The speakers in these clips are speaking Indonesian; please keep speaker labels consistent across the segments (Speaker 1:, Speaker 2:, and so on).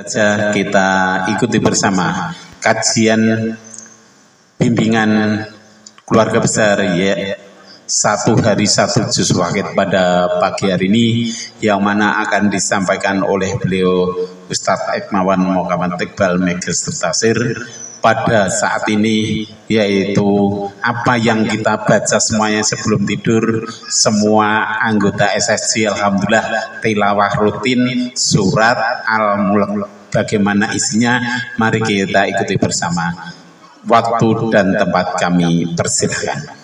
Speaker 1: Saja kita ikuti bersama kajian bimbingan keluarga besar ya satu hari satu juz wahid pada pagi hari ini, yang mana akan disampaikan oleh beliau Ustadz Ekmawan Muhammad Iqbal Magister Tafsir pada saat ini, yaitu apa yang kita baca semuanya sebelum tidur. Semua anggota SSC alhamdulillah tilawah rutin surat Al-Mulk. Bagaimana isinya? Mari kita ikuti bersama. Waktu dan tempat kami persilahkan.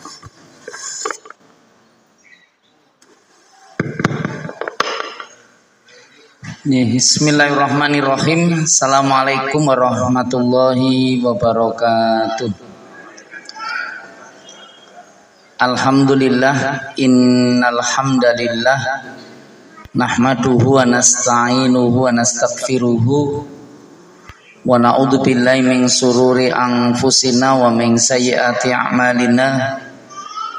Speaker 2: Bismillahirrahmanirrahim. Assalamualaikum warahmatullahi wabarakatuh. Alhamdulillah, innal hamdalillah nahmaduhu wa nasta'inuhu wa nastaghfiruhu wa na'udzu billahi min sururi anfusina wa min sayyiati a'malina.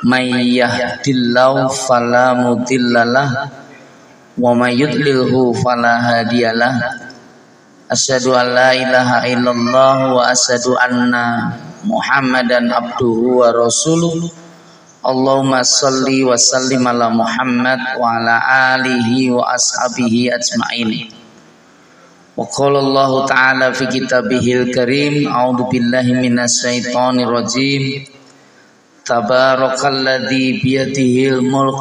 Speaker 2: May yahdihillahu fala mudhillalah wa may yudlilhu fala hadiyalah. Asyhadu an la ilaha illallah wa asyhadu anna Muhammadan abduhu wa rasuluh. Allahumma sholli wa sallim ala Muhammad wa ala alihi wa ashabihi ajma'in. Wa qala Allah ta'ala fi kitabihil karim, a'udzu billahi minasy syaithanir rajim. Tabarakalladzi biyadihil mulk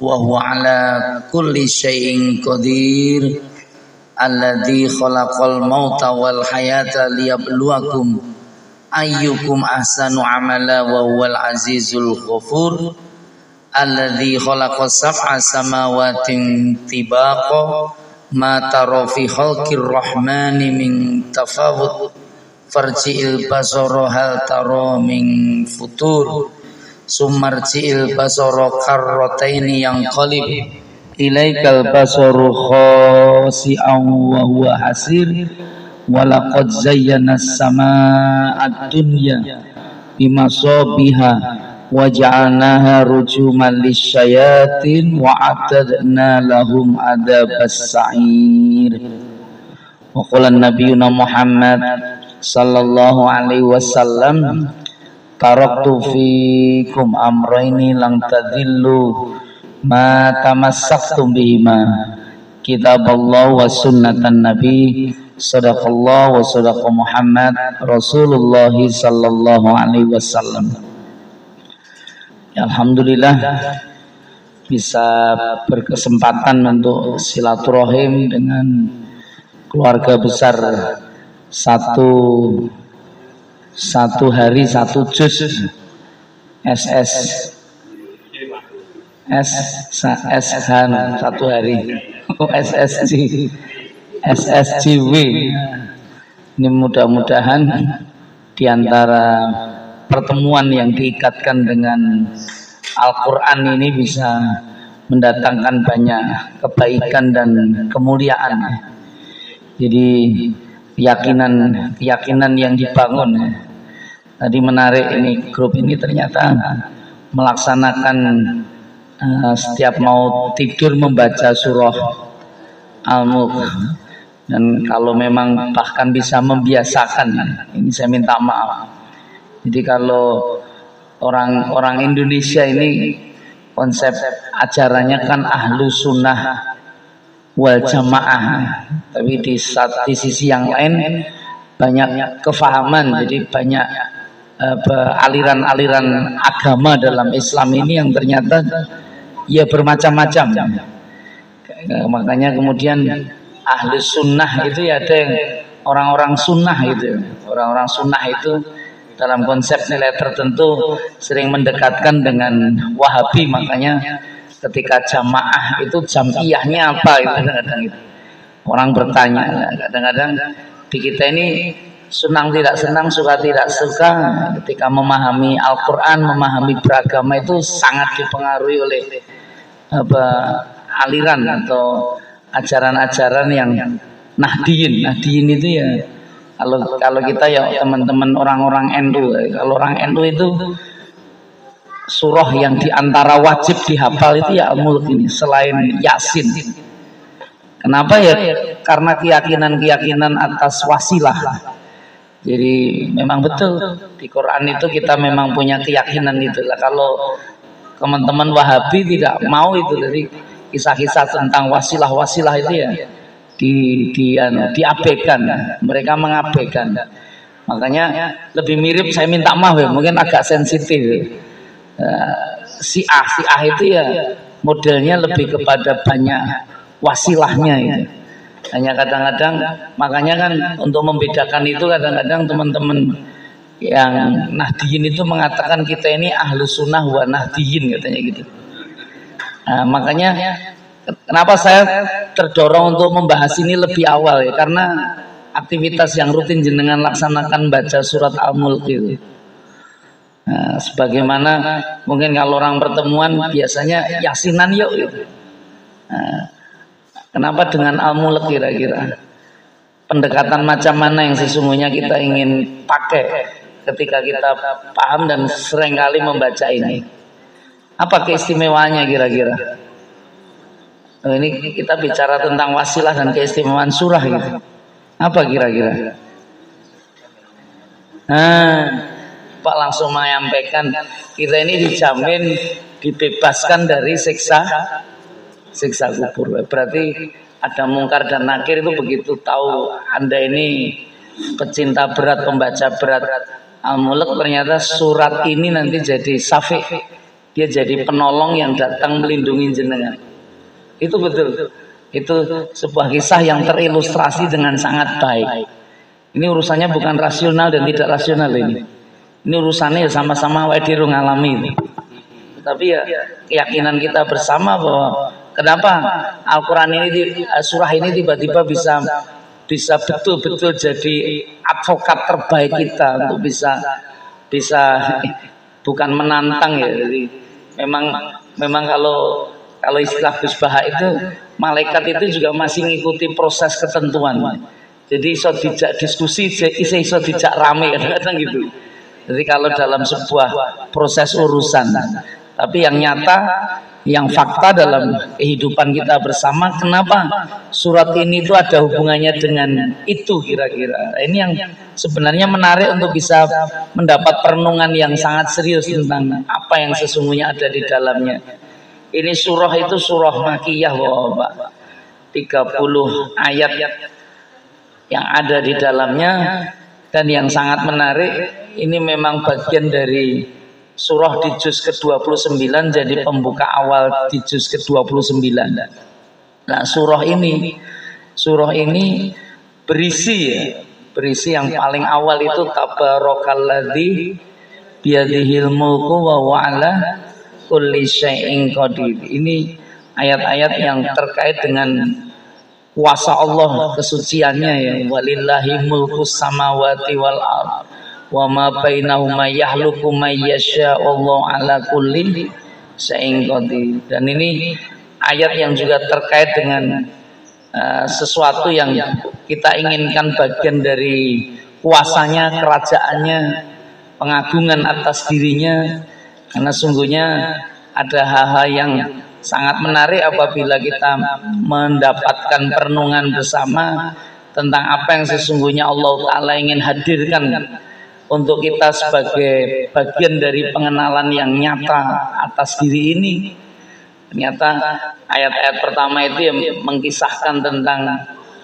Speaker 2: wa huwa ala kulli syai'in qadir, alladzi khalaqal mauta wal hayata liyabluwakum ayyukum ahsanu amala wa huwal azizul ghafur, alladzi khalaqas sab'a samawatin tibaqa ma tara fi khalqir rahmani min tafawut farji'il basara hal tara min futur summarji'il basara karrataini yang qalib ilaikal basaru khasi'an wa huwa hasir walaqad zayyana as-samaa'a ad-dunya bimasabiha wa ja'alnaha rujuman lisyayatin wa a'tadna lahum adzabas sa'ir. Wa qala nabiyuna Muhammad sallallahu alaihi wasallam, taraktu fikum amraini lang tadillu ma tamassaktum bihima, kitaballah wa sunnatan nabi. Sadaqallah wa sadaqa Muhammad Rasulullah sallallahu alaihi wasallam. Alhamdulillah bisa berkesempatan untuk silaturahim dengan keluarga besar satu hari satu juz satu hari SSCW. Ini mudah-mudahan diantara pertemuan yang diikatkan dengan Al-Quran ini bisa mendatangkan banyak kebaikan dan kemuliaan. Jadi keyakinan yang dibangun. Tadi menarik, ini grup ini ternyata melaksanakan setiap mau tidur membaca surah Al-Mulk. Dan kalau memang bahkan bisa membiasakan, ini saya minta maaf. Jadi kalau orang Indonesia ini konsep ajarannya kan ahlu sunnah wal jamaah, tapi di sisi yang lain banyak kefahaman. Jadi banyak aliran-aliran agama dalam Islam ini yang ternyata ya bermacam-macam. Makanya kemudian ahli sunnah itu ya ada yang orang-orang sunnah itu. Orang-orang sunnah itu dalam konsep nilai tertentu sering mendekatkan dengan Wahabi. Makanya ketika jamaah itu jamiyahnya apa itu kadang-kadang itu orang bertanya. Kadang-kadang di kita ini senang tidak senang, suka tidak suka, ketika memahami Al-Quran, memahami beragama itu sangat dipengaruhi oleh aliran atau ajaran-ajaran yang Nahdiyin itu ya. Kalau kita ya teman-teman orang-orang NU, kalau orang NU itu surah yang diantara wajib dihafal itu ya Al-Mulk ini, selain Yasin. Kenapa ya? Karena keyakinan-keyakinan atas wasilah. Jadi memang betul di Quran itu kita memang punya keyakinan itu lah. Kalau teman-teman Wahabi tidak mau itu, jadi kisah-kisah tentang wasilah-wasilah itu ya diabaikan, mereka mengabaikan. Makanya lebih mirip, saya minta maaf ya, mungkin agak sensitif. Syiah itu ya modelnya lebih kepada banyak wasilahnya itu. Hanya kadang-kadang, makanya kan untuk membedakan itu kadang-kadang teman-teman yang Nahdiyin itu mengatakan kita ini Ahlus Sunnah wa Nahdiyin katanya gitu. Nah, makanya kenapa saya terdorong untuk membahas ini lebih awal ya, karena aktivitas yang rutin jenengan laksanakan baca surat Al-Mulk itu. Nah, sebagaimana mungkin kalau orang pertemuan biasanya yasinan yuk gitu. Nah, kenapa dengan Al-Mulk kira-kira? Pendekatan macam mana yang sesungguhnya kita ingin pakai ketika kita paham dan seringkali membaca ini? Apa keistimewaannya kira-kira? Oh, ini kita bicara tentang wasilah dan keistimewaan surah gitu. Apa kira-kira? Nah, Pak langsung menyampaikan kita ini dijamin dibebaskan dari siksa kubur. Berarti ada mungkar dan nakir itu begitu tahu Anda ini pecinta berat, pembaca berat Al-Mulk, ternyata surat ini nanti jadi syafi', dia jadi penolong yang datang melindungi jenengan. Itu betul. Itu sebuah kisah yang terilustrasi dengan sangat baik. Ini urusannya bukan rasional dan tidak rasional ini. Ini urusannya ya sama-sama wae ngalami ini. Tapi ya keyakinan kita bersama bahwa kenapa Al-Quran ini, surah ini tiba-tiba bisa betul-betul jadi advokat terbaik kita untuk bisa bukan menantang ya. Jadi memang kalau istilah Gus Baha itu malaikat itu juga masih mengikuti proses ketentuan. Jadi iso dijak diskusi, iso dijak rame kadang-kadang gitu. Jadi kalau dalam sebuah proses urusan, tapi yang nyata, yang fakta dalam kehidupan kita bersama, kenapa surat ini itu ada hubungannya dengan itu kira-kira. Ini yang sebenarnya menarik untuk bisa mendapat perenungan yang sangat serius tentang apa yang sesungguhnya ada di dalamnya. Ini surah itu surah Makkiyah, Bapak. 30 ayat yang ada di dalamnya, dan yang sangat menarik, ini memang bagian dari surah di juz ke-29, jadi pembuka awal di juz ke-29. Nah, surah ini berisi yang paling awal itu tabarakalladzi biyadihil mulku wa huwa ala kulli syai'in qadir. Ini ayat-ayat yang terkait dengan kuasa Allah, kesuciannya ya. Walillahi mulkus samawati wal ardh wa ma bainahuma yahluku may yasha Allah ala kulli syai'in qadir. Dan ini ayat yang juga terkait dengan sesuatu yang kita inginkan, bagian dari kuasanya, kerajaannya, pengagungan atas dirinya. Karena sungguhnya ada hal-hal yang sangat menarik apabila kita mendapatkan perenungan bersama tentang apa yang sesungguhnya Allah Ta'ala ingin hadirkan untuk kita sebagai bagian dari pengenalan yang nyata atas diri ini. Ternyata ayat-ayat pertama itu yang mengkisahkan tentang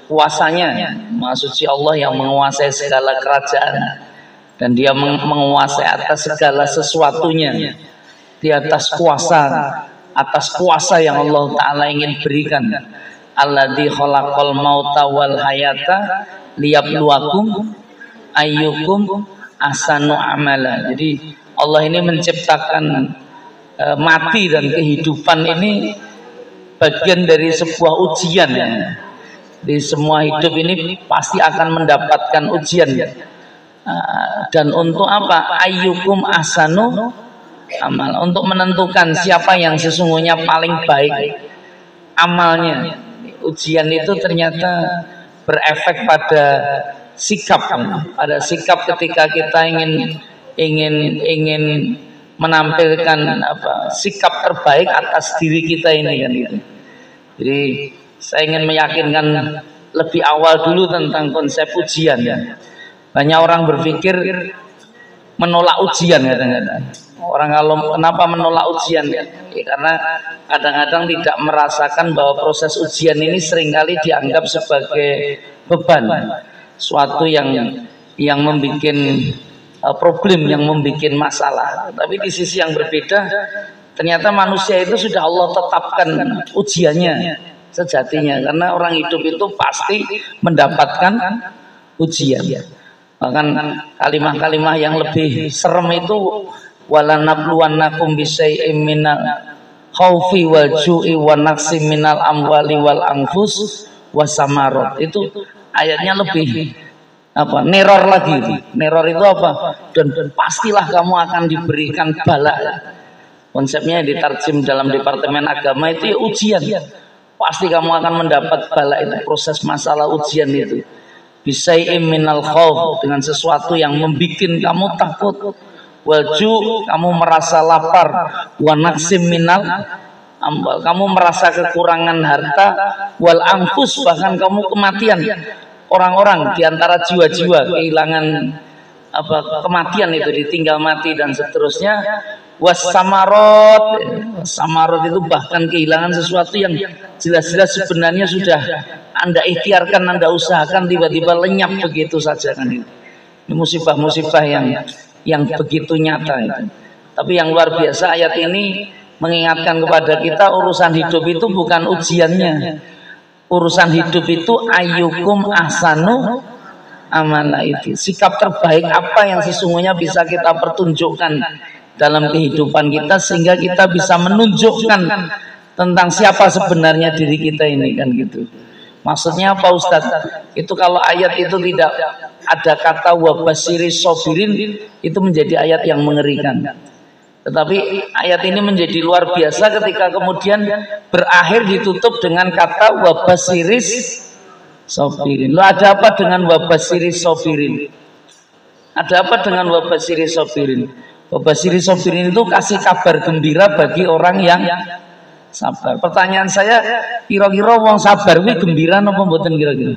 Speaker 2: kuasanya, Maha Suci Allah yang menguasai segala kerajaan, dan dia menguasai atas segala sesuatunya, di atas kuasa yang Allah Ta'ala ingin berikan. Alladzi khalaqal mauta wal hayata liyabluwakum ayyukum ahsanu amala. Jadi Allah ini menciptakan mati dan kehidupan ini bagian dari sebuah ujian ya. Di semua hidup ini pasti akan mendapatkan ujian ya. Dan untuk apa? Ayyukum ahsanu amal, untuk menentukan siapa yang sesungguhnya paling baik amalnya. Ujian itu ternyata berefek pada sikap ketika kita ingin menampilkan sikap terbaik atas diri kita ini kan gitu. Jadi saya ingin meyakinkan lebih awal dulu tentang konsep ujian ya. Banyak orang berpikir menolak ujian kadang-kadang. Orang kalau kenapa menolak ujian ya? Karena kadang-kadang tidak merasakan bahwa proses ujian ini seringkali dianggap sebagai beban, suatu yang membuat problem, yang membuat masalah. Tapi di sisi yang berbeda, ternyata manusia itu sudah Allah tetapkan ujiannya sejatinya, karena orang hidup itu pasti mendapatkan ujian. Bahkan kalimah-kalimah yang lebih serem itu walanabluwannakum bisyai'im minal khaufi wal ju'i wa naqsim minal amwali wal anfus wasamarat. Itu ayatnya lebih neror lagi. Neror itu apa? Dan pastilah kamu akan diberikan bala. Konsepnya ditarjem dalam Departemen Agama itu ya ujian. Pasti kamu akan mendapat bala, itu proses masalah ujian itu. Bisyai'im minal khauf, dengan sesuatu yang membuat kamu takut. Walju, kamu merasa lapar. Wa naqsim minal ambal, kamu merasa kekurangan harta. Wal anfus, bahkan kamu kematian. Orang-orang diantara jiwa-jiwa kehilangan kematian itu, ditinggal mati dan seterusnya. Wasamarot, samarot itu bahkan kehilangan sesuatu yang jelas-jelas sebenarnya sudah Anda ikhtiarkan, Anda usahakan, tiba-tiba lenyap begitu saja kan itu. Ini musibah-musibah yang begitu nyata itu. Tapi yang luar biasa, ayat ini mengingatkan kepada kita urusan hidup itu bukan ujiannya. Urusan hidup itu ayyukum ahsanu amala, itu sikap terbaik apa yang sesungguhnya bisa kita pertunjukkan dalam kehidupan kita, sehingga kita bisa menunjukkan tentang siapa sebenarnya diri kita ini kan gitu. Maksudnya apa Ustadz? Itu kalau ayat itu tidak ada kata wabasiri sobirin, itu menjadi ayat yang mengerikan. Tetapi ayat ini menjadi luar biasa ketika kemudian berakhir ditutup dengan kata wabasiris sobirin. Lo ada apa dengan wabasiris sobirin? Ada apa dengan wabasiris sobirin? Wabasiri sobirin itu kasih kabar gembira bagi orang yang sabar. Pertanyaan saya, kira-kira wong sabar wi gembira napa mboten kira-kira?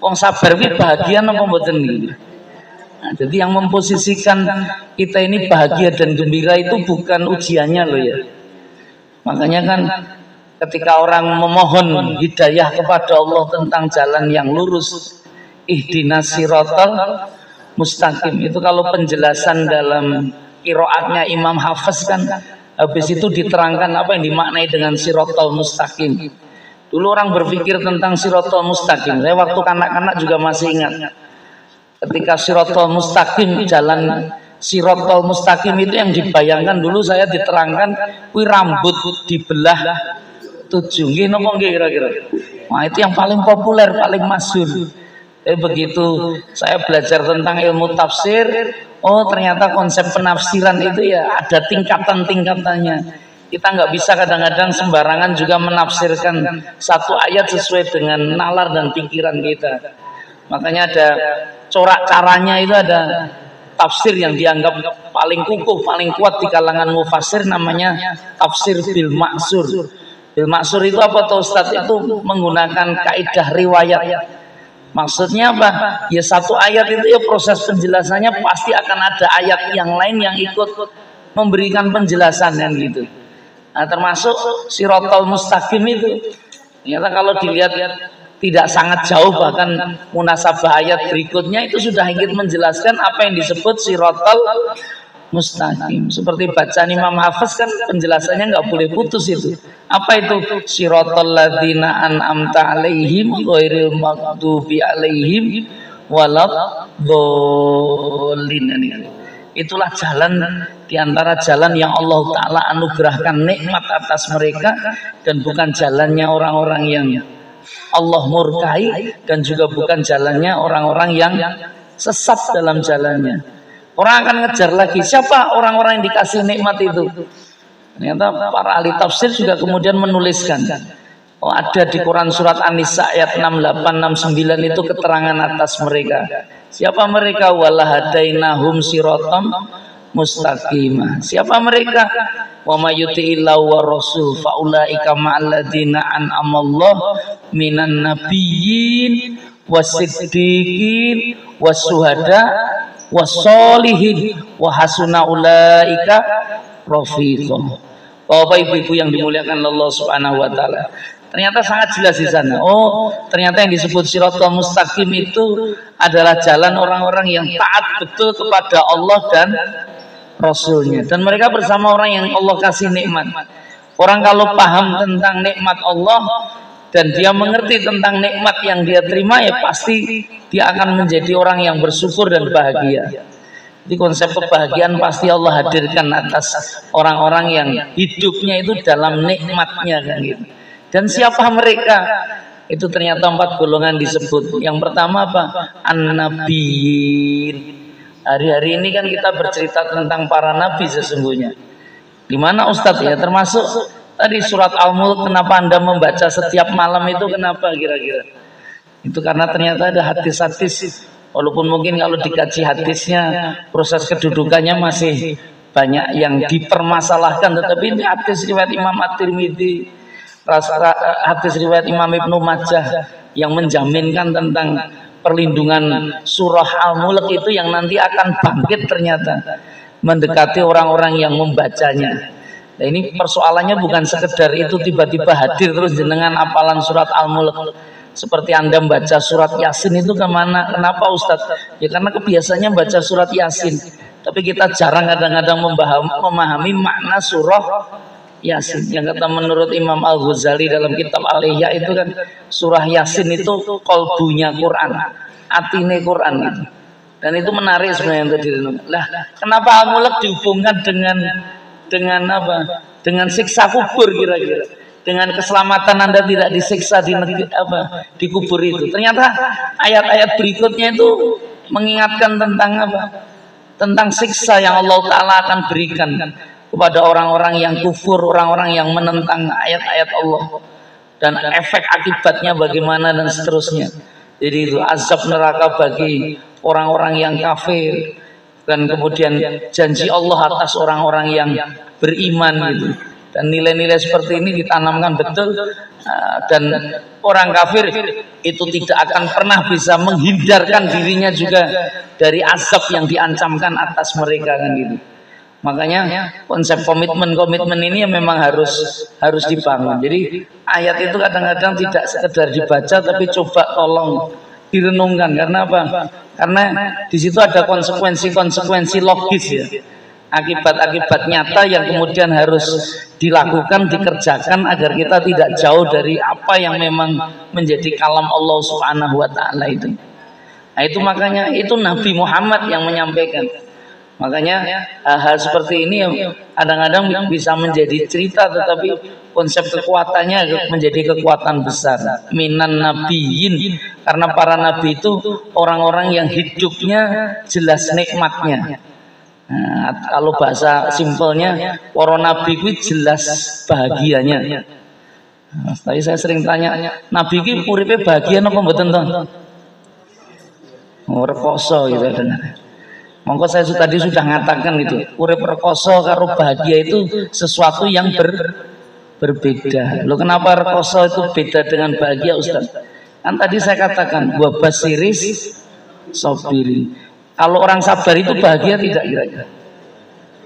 Speaker 2: Wong sabar wi bahagia napa mboten iki? Nah, jadi yang memposisikan kita ini bahagia dan gembira itu bukan ujiannya loh ya. Makanya kan ketika orang memohon hidayah kepada Allah tentang jalan yang lurus, ihdinas siratal mustaqim, itu kalau penjelasan dalam qiraatnya Imam Hafiz kan habis itu diterangkan apa yang dimaknai dengan siratal mustaqim. Dulu orang berpikir tentang siratal mustaqim, saya waktu kanak-kanak juga masih ingat ketika siratal mustaqim, jalan siratal mustaqim itu yang dibayangkan dulu saya diterangkan kuwi rambut dibelah 7. Nggih napa nggih kira-kira? Nah, itu yang paling populer, paling masyhur. Begitu saya belajar tentang ilmu tafsir, oh ternyata konsep penafsiran itu ya ada tingkatan-tingkatannya. Kita nggak bisa kadang-kadang sembarangan juga menafsirkan satu ayat sesuai dengan nalar dan pikiran kita. Makanya ada corak caranya, itu ada tafsir yang dianggap paling kukuh, paling kuat di kalangan mufassir, namanya tafsir bil maksur. Bil maksur itu apa tuh Ustaz? Itu menggunakan kaidah riwayat. Maksudnya apa? Ya satu ayat itu ya proses penjelasannya pasti akan ada ayat yang lain yang ikut memberikan penjelasan kan gitu. Nah, termasuk siratal mustaqim itu. Ternyata kalau dilihat tidak sangat jauh, bahkan munasabah ayat berikutnya itu sudah ingin menjelaskan apa yang disebut siratal mustaqim. Seperti bacaan Imam Hafiz kan penjelasannya nggak boleh putus itu. Apa itu? Siratal ladzina an'amta alaihim ghairil maghdubi alaihim waladhdallin. Itulah jalan diantara jalan yang Allah Ta'ala anugerahkan nikmat atas mereka, dan bukan jalannya orang-orang yang Allah murkai, dan juga bukan jalannya orang-orang yang sesat dalam jalannya. Orang akan ngejar lagi siapa orang-orang yang dikasih nikmat itu. Ternyata para ahli tafsir juga kemudian menuliskan, oh ada di Quran surat An-Nisa ayat 68-69 itu keterangan atas mereka. Siapa mereka? Walahadainahum siratam mustaqimah. Siapa mereka? Wa may yuti'illahu wa rasul fa ulaika ma'al ladzina an'amallahu minan nabiyyin wasiddiqin wasyuhada wassolihin wa hasuna ulaika rafiqa. Bapak ibu-ibu yang dimuliakan Allah Subhanahu wa taala. Ternyata sangat jelas di sana. Oh, ternyata yang disebut Shiratal Mustaqim itu adalah jalan orang-orang yang taat betul kepada Allah dan Rasulnya. Dan mereka bersama orang yang Allah kasih nikmat. Orang kalau paham tentang nikmat Allah dan dia mengerti tentang nikmat yang dia terima, ya pasti dia akan menjadi orang yang bersyukur dan bahagia. Jadi konsep kebahagiaan pasti Allah hadirkan atas orang-orang yang hidupnya itu dalam nikmatnya kan gitu. Dan siapa mereka? Itu ternyata 4 golongan disebut. Yang pertama apa? An-Nabiyyin. Hari-hari ini kan kita bercerita tentang para nabi sesungguhnya. Di mana Ustadz ya? Termasuk tadi surat Al-Mulk, kenapa Anda membaca setiap malam itu? Kenapa kira-kira? Itu karena ternyata ada hadis-hadis. Walaupun mungkin kalau dikaji hadisnya, proses kedudukannya masih banyak yang dipermasalahkan. Tetapi ini hadis riwayat Imam At-Tirmidzi, hadis riwayat Imam Ibnu Majah yang menjaminkan tentang perlindungan surah Al-Mulk itu yang nanti akan bangkit ternyata mendekati orang-orang yang membacanya. Nah, ini persoalannya bukan sekedar itu tiba-tiba hadir terus jenengan hafalan surat Al-Mulk. Seperti Anda membaca surat Yasin itu kemana? Kenapa Ustadz? Ya karena kebiasaannya baca surat Yasin. Tapi kita jarang kadang-kadang memahami makna surah Yasin. Yang kata menurut Imam Al-Ghazali dalam kitab Al-Ihya itu kan surah Yasin itu kolbunya Quran, atine Quran gitu. Dan itu menarik sebenarnya untuk direnungkan. Lah, kenapa Al-Mulk dihubungkan dengan apa? Dengan siksa kubur kira-kira. Dengan keselamatan Anda tidak disiksa di negeri apa? Di kubur itu. Ternyata ayat-ayat berikutnya itu mengingatkan tentang apa? Tentang siksa yang Allah Ta'ala akan berikan kepada orang-orang yang kufur, orang-orang yang menentang ayat-ayat Allah, dan efek akibatnya bagaimana dan seterusnya. Jadi itu azab neraka bagi orang-orang yang kafir, dan kemudian janji Allah atas orang-orang yang beriman gitu. Dan nilai-nilai seperti ini ditanamkan betul, dan orang kafir itu tidak akan pernah bisa menghindarkan dirinya juga dari azab yang diancamkan atas mereka kan gitu. Makanya konsep komitmen ini memang harus dibangun. Jadi ayat itu kadang-kadang tidak sekedar dibaca, tapi coba tolong direnungkan. Karena apa? Karena di situ ada konsekuensi logis ya, akibat-akibat nyata yang kemudian harus dilakukan, dikerjakan agar kita tidak jauh dari apa yang memang menjadi kalam Allah Subhanahu wa taala itu. Nah, itu makanya itu Nabi Muhammad yang menyampaikan. Makanya hal seperti ini yang kadang-kadang bisa menjadi cerita, tetapi konsep kekuatannya menjadi kekuatan besar. Minan nabiyyin, karena para nabi itu orang-orang yang hidupnya jelas nikmatnya. Nah, kalau bahasa simpelnya, para nabi itu jelas bahagianya. Nah, tadi saya sering tanya, nabi itu uripe bahagia apa mboten to? Oh, rekoso gitu benar. Monggo saya tadi sudah mengatakan itu, urip rekoso karo bahagia itu sesuatu yang berbeda. Loh, kenapa rekoso itu beda dengan bahagia, Ustaz? Kan tadi saya katakan wa basiris sabirin. Kalau orang sabar itu bahagia tidak kira-kira?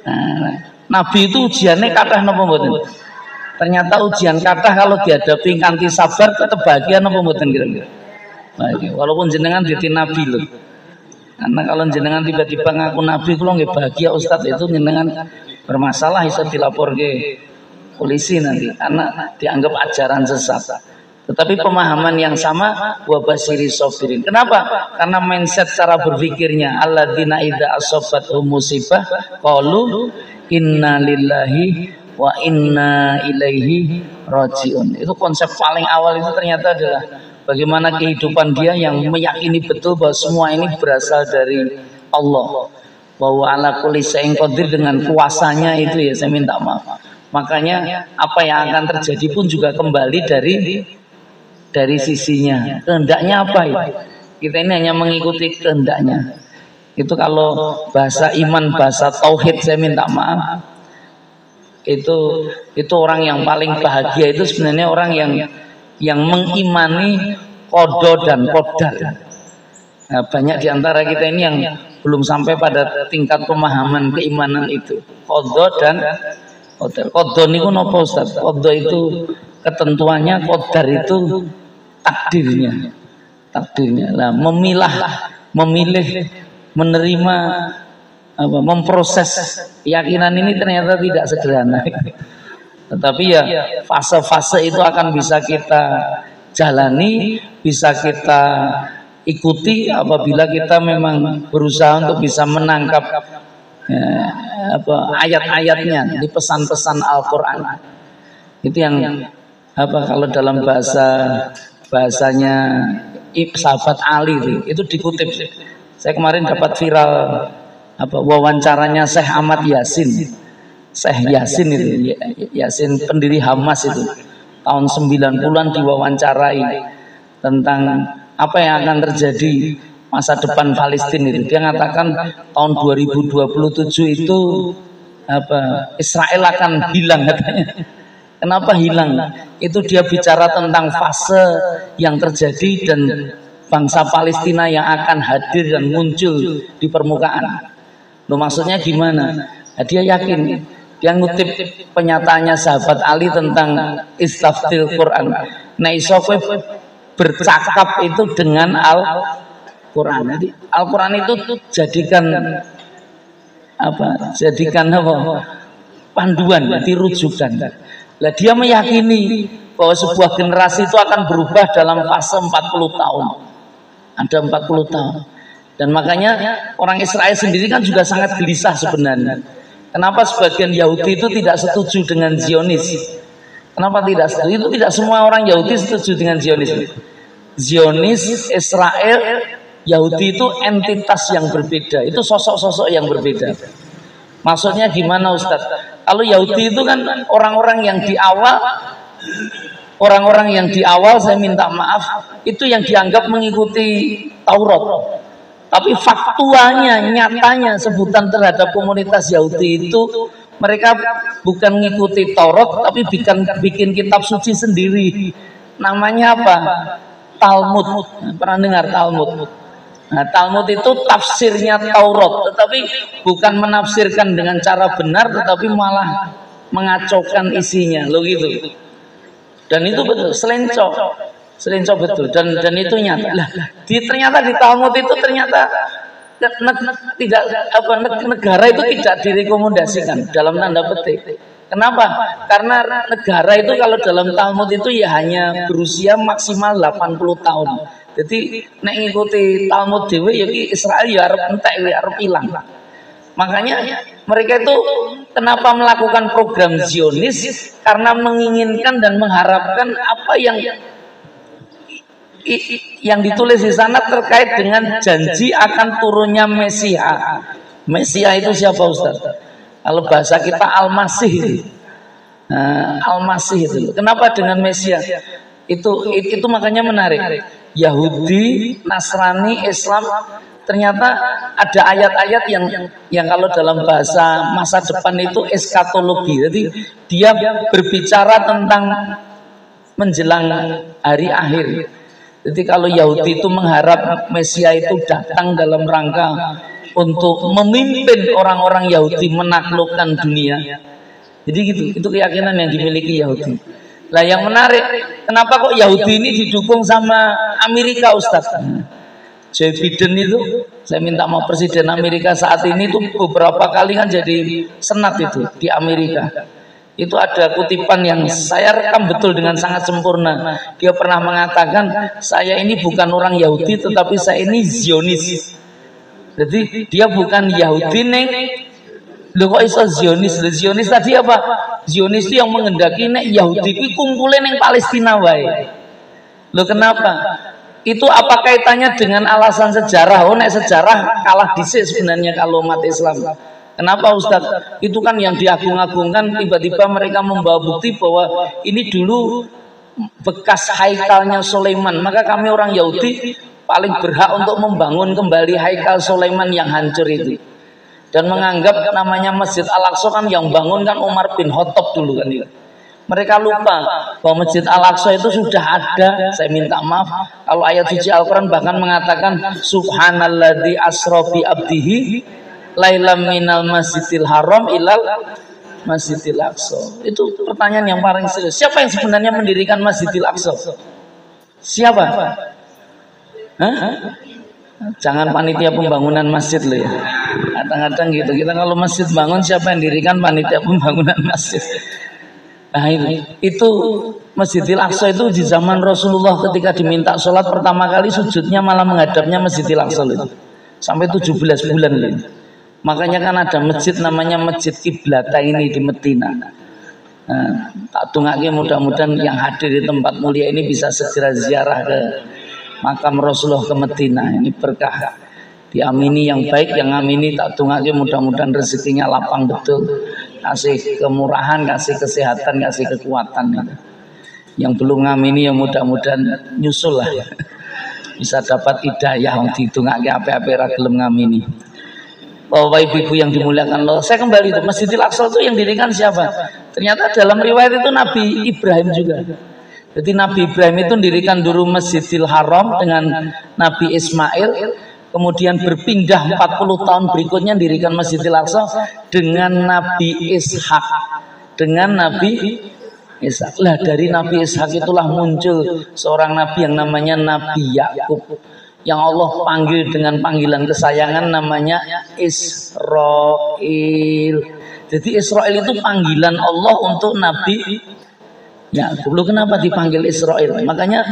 Speaker 2: Nah, Nabi itu ujiannya kathah napa mboten? Ternyata ujian kathah kalau dihadapi kanthi sabar tetap bahagia napa mboten kira-kira? Bahagia. Walaupun jenengan dadi nabi loh. Karena kalau jenengan tiba-tiba ngaku nabi kula nggih bahagia Ustaz, itu jenengan bermasalah, bisa dilapor ke polisi nanti karena dianggap ajaran sesat. Tetapi pemahaman yang sama wa basiri sabirin. Kenapa? Karena mindset cara berpikirnya alladzina idza asabatuhum musibah qalu inna lillahi wa inna ilaihi rajiun. Itu konsep paling awal itu ternyata adalah bagaimana kehidupan dia yang meyakini betul bahwa semua ini berasal dari Allah. Bahwa ala kulli syai'in qadir, dengan kuasanya itu ya saya minta maaf. Makanya apa yang akan terjadi pun juga kembali dari sisinya. Kehendaknya apa ya? Kita ini hanya mengikuti kehendaknya. Itu kalau bahasa iman, bahasa tauhid, saya minta maaf. Itu orang yang paling bahagia itu sebenarnya orang yang mengimani qada dan qadar. Nah, banyak diantara kita ini yang belum sampai pada tingkat pemahaman keimanan itu. Qada dan qadar. Qada niku napa Ustaz? Qada itu ketentuannya, qadar itu takdirnya. Takdirnya. Lah memilih, menerima, memproses keyakinan ini ternyata tidak sederhana. Tetapi ya fase-fase itu akan bisa kita jalani, bisa kita ikuti apabila kita memang berusaha untuk bisa menangkap ayat-ayatnya di pesan-pesan Al-Quran. Itu yang kalau dalam bahasanya sahabat Ali itu dikutip. Saya kemarin dapat viral wawancaranya Syekh Ahmad Yasin. Syekh Yasin itu, Yasin pendiri Hamas itu, tahun 90-an diwawancarai tentang apa yang akan terjadi masa depan Palestina itu. Dia mengatakan tahun 2027 itu Israel akan hilang katanya. Kenapa hilang? Itu dia bicara tentang fase yang terjadi dan bangsa Palestina yang akan hadir dan muncul di permukaan. Loh, maksudnya gimana? Nah, dia yakin, dia ngutip pernyataannya sahabat Ali tentang istaftil Quran. Nah, iso bercakap itu dengan Al-Quran. Jadi Al-Quran itu jadikan panduan, jadi rujukan. Lah dia meyakini bahwa sebuah generasi itu akan berubah dalam fase 40 tahun. Ada 40 tahun. Dan makanya orang Israel sendiri kan juga sangat gelisah sebenarnya. Kenapa sebagian Yahudi itu tidak setuju dengan Zionis? Kenapa tidak setuju? Itu tidak semua orang Yahudi setuju dengan Zionis. Zionis, Israel, Yahudi itu entitas yang berbeda. Itu sosok-sosok yang berbeda. Maksudnya gimana Ustadz? Kalau Yahudi itu kan orang-orang yang di awal saya minta maaf itu yang dianggap mengikuti Taurat. Tapi faktualnya, nyatanya sebutan terhadap komunitas Yahudi itu mereka bukan mengikuti Taurat tapi bikin kitab suci sendiri. Namanya apa? Talmud. Pernah dengar Talmud? Nah, Talmud itu tafsirnya Taurat, tetapi bukan menafsirkan dengan cara benar, tetapi malah mengacaukan isinya, lo gitu. Dan itu betul, selenco betul, dan itu nyata. Lah, ternyata di Talmud itu ternyata negara itu tidak direkomendasikan dalam tanda petik. Kenapa? Karena negara itu kalau dalam Talmud itu ya hanya berusia maksimal 80 tahun. Jadi nek ngikuti Talmud dhewe ya Israel ya arep entek ya arep ilang. Makanya mereka itu kenapa melakukan program Zionis? Karena menginginkan dan mengharapkan apa yang ditulis di sana terkait dengan janji akan turunnya Mesia. Mesia itu siapa Ustaz? Kalau bahasa kita Al-Masih. Al-Masih itu. Kenapa dengan Mesia? Itu makanya menarik. Yahudi, Nasrani, Islam ternyata ada ayat-ayat yang kalau dalam bahasa masa depan itu eskatologi. Jadi dia berbicara tentang menjelang hari akhir. Jadi kalau Yahudi itu mengharap Mesia itu datang dalam rangka untuk memimpin orang-orang Yahudi menaklukkan dunia. Jadi gitu, itu keyakinan yang dimiliki Yahudi. Lah yang menarik, kenapa kok Yahudi ini didukung sama Amerika Ustaz? Joe Biden itu, saya minta maaf Presiden Amerika saat ini tuh beberapa kali kan jadi senat itu di Amerika. Itu ada kutipan yang saya rekam betul dengan sangat sempurna. Dia pernah mengatakan, saya ini bukan orang Yahudi tetapi saya ini Zionis. Jadi dia bukan Yahudi neng. Lho kok iso Zionis? Zionis tadi apa? Zionis itu yang mengendaki nek Yahudi itu kumpulin yang Palestina wae. Lho kenapa? Itu apa kaitannya dengan alasan sejarah? Oh nek sejarah kalah dhisik sebenarnya kalau umat Islam. Kenapa Ustaz? Itu kan yang diagung-agungkan, tiba-tiba mereka membawa bukti bahwa ini dulu bekas haikalnya Sulaiman. Maka kami orang Yahudi paling berhak untuk membangun kembali Haikal Sulaiman yang hancur itu, dan menganggap namanya Masjid Al-Aqsa kan yang bangun kan Umar bin Khattab dulu kan itu. Mereka lupa bahwa Masjid Al-Aqsa itu sudah ada. Saya minta maaf kalau ayat suci Al-Quran bahkan mengatakan Subhanalladzi asra bi abdihi lailam minal masjidil haram ilal Masjidil Aqsa. Itu pertanyaan yang paling serius. Siapa yang sebenarnya mendirikan Masjidil Aqsa? Siapa? Hah? Jangan panitia pembangunan masjid loh ya. Kadang-kadang gitu. Kita kalau masjid bangun, siapa yang dirikan? Panitia pembangunan masjid. Nah itu Masjidil Aqsa itu di zaman Rasulullah ketika diminta sholat pertama kali sujudnya malah menghadapnya Masjidil Aqsa itu. Sampai 17 bulan itu. Makanya kan ada masjid namanya Masjid Kiblata ini di Medina. Nah, tak tunggu mudah-mudahan yang hadir di tempat mulia ini bisa segera ziarah ke makam Rasulullah ke Medina. Ini berkah. Diamini yang baik, yang amini tak tunggu mudah-mudahan rezekinya lapang betul. Kasih kemurahan, kasih kesehatan, kasih kekuatan. Yang belum ngamini ya mudah-mudahan nyusul lah. Bisa dapat hidayah yang ditunggu apa-apa ra gelem ngamini. Bapak ibu yang dimuliakan Allah, saya kembali itu Masjidil Aqsa itu yang dirikan siapa? Ternyata dalam riwayat itu Nabi Ibrahim juga. Jadi Nabi Ibrahim itu dirikan dulu Masjidil Haram dengan Nabi Ismail, kemudian berpindah 40 tahun berikutnya dirikan Masjidil Aqsa dengan Nabi Ishak, dengan Nabi Ishak. Lah dari Nabi Ishak itulah muncul seorang nabi yang namanya Nabi Yakub, yang Allah panggil dengan panggilan kesayangan namanya Israel. Jadi Israel itu panggilan Allah untuk Nabi Yakub. Lalu kenapa dipanggil Israel? Makanya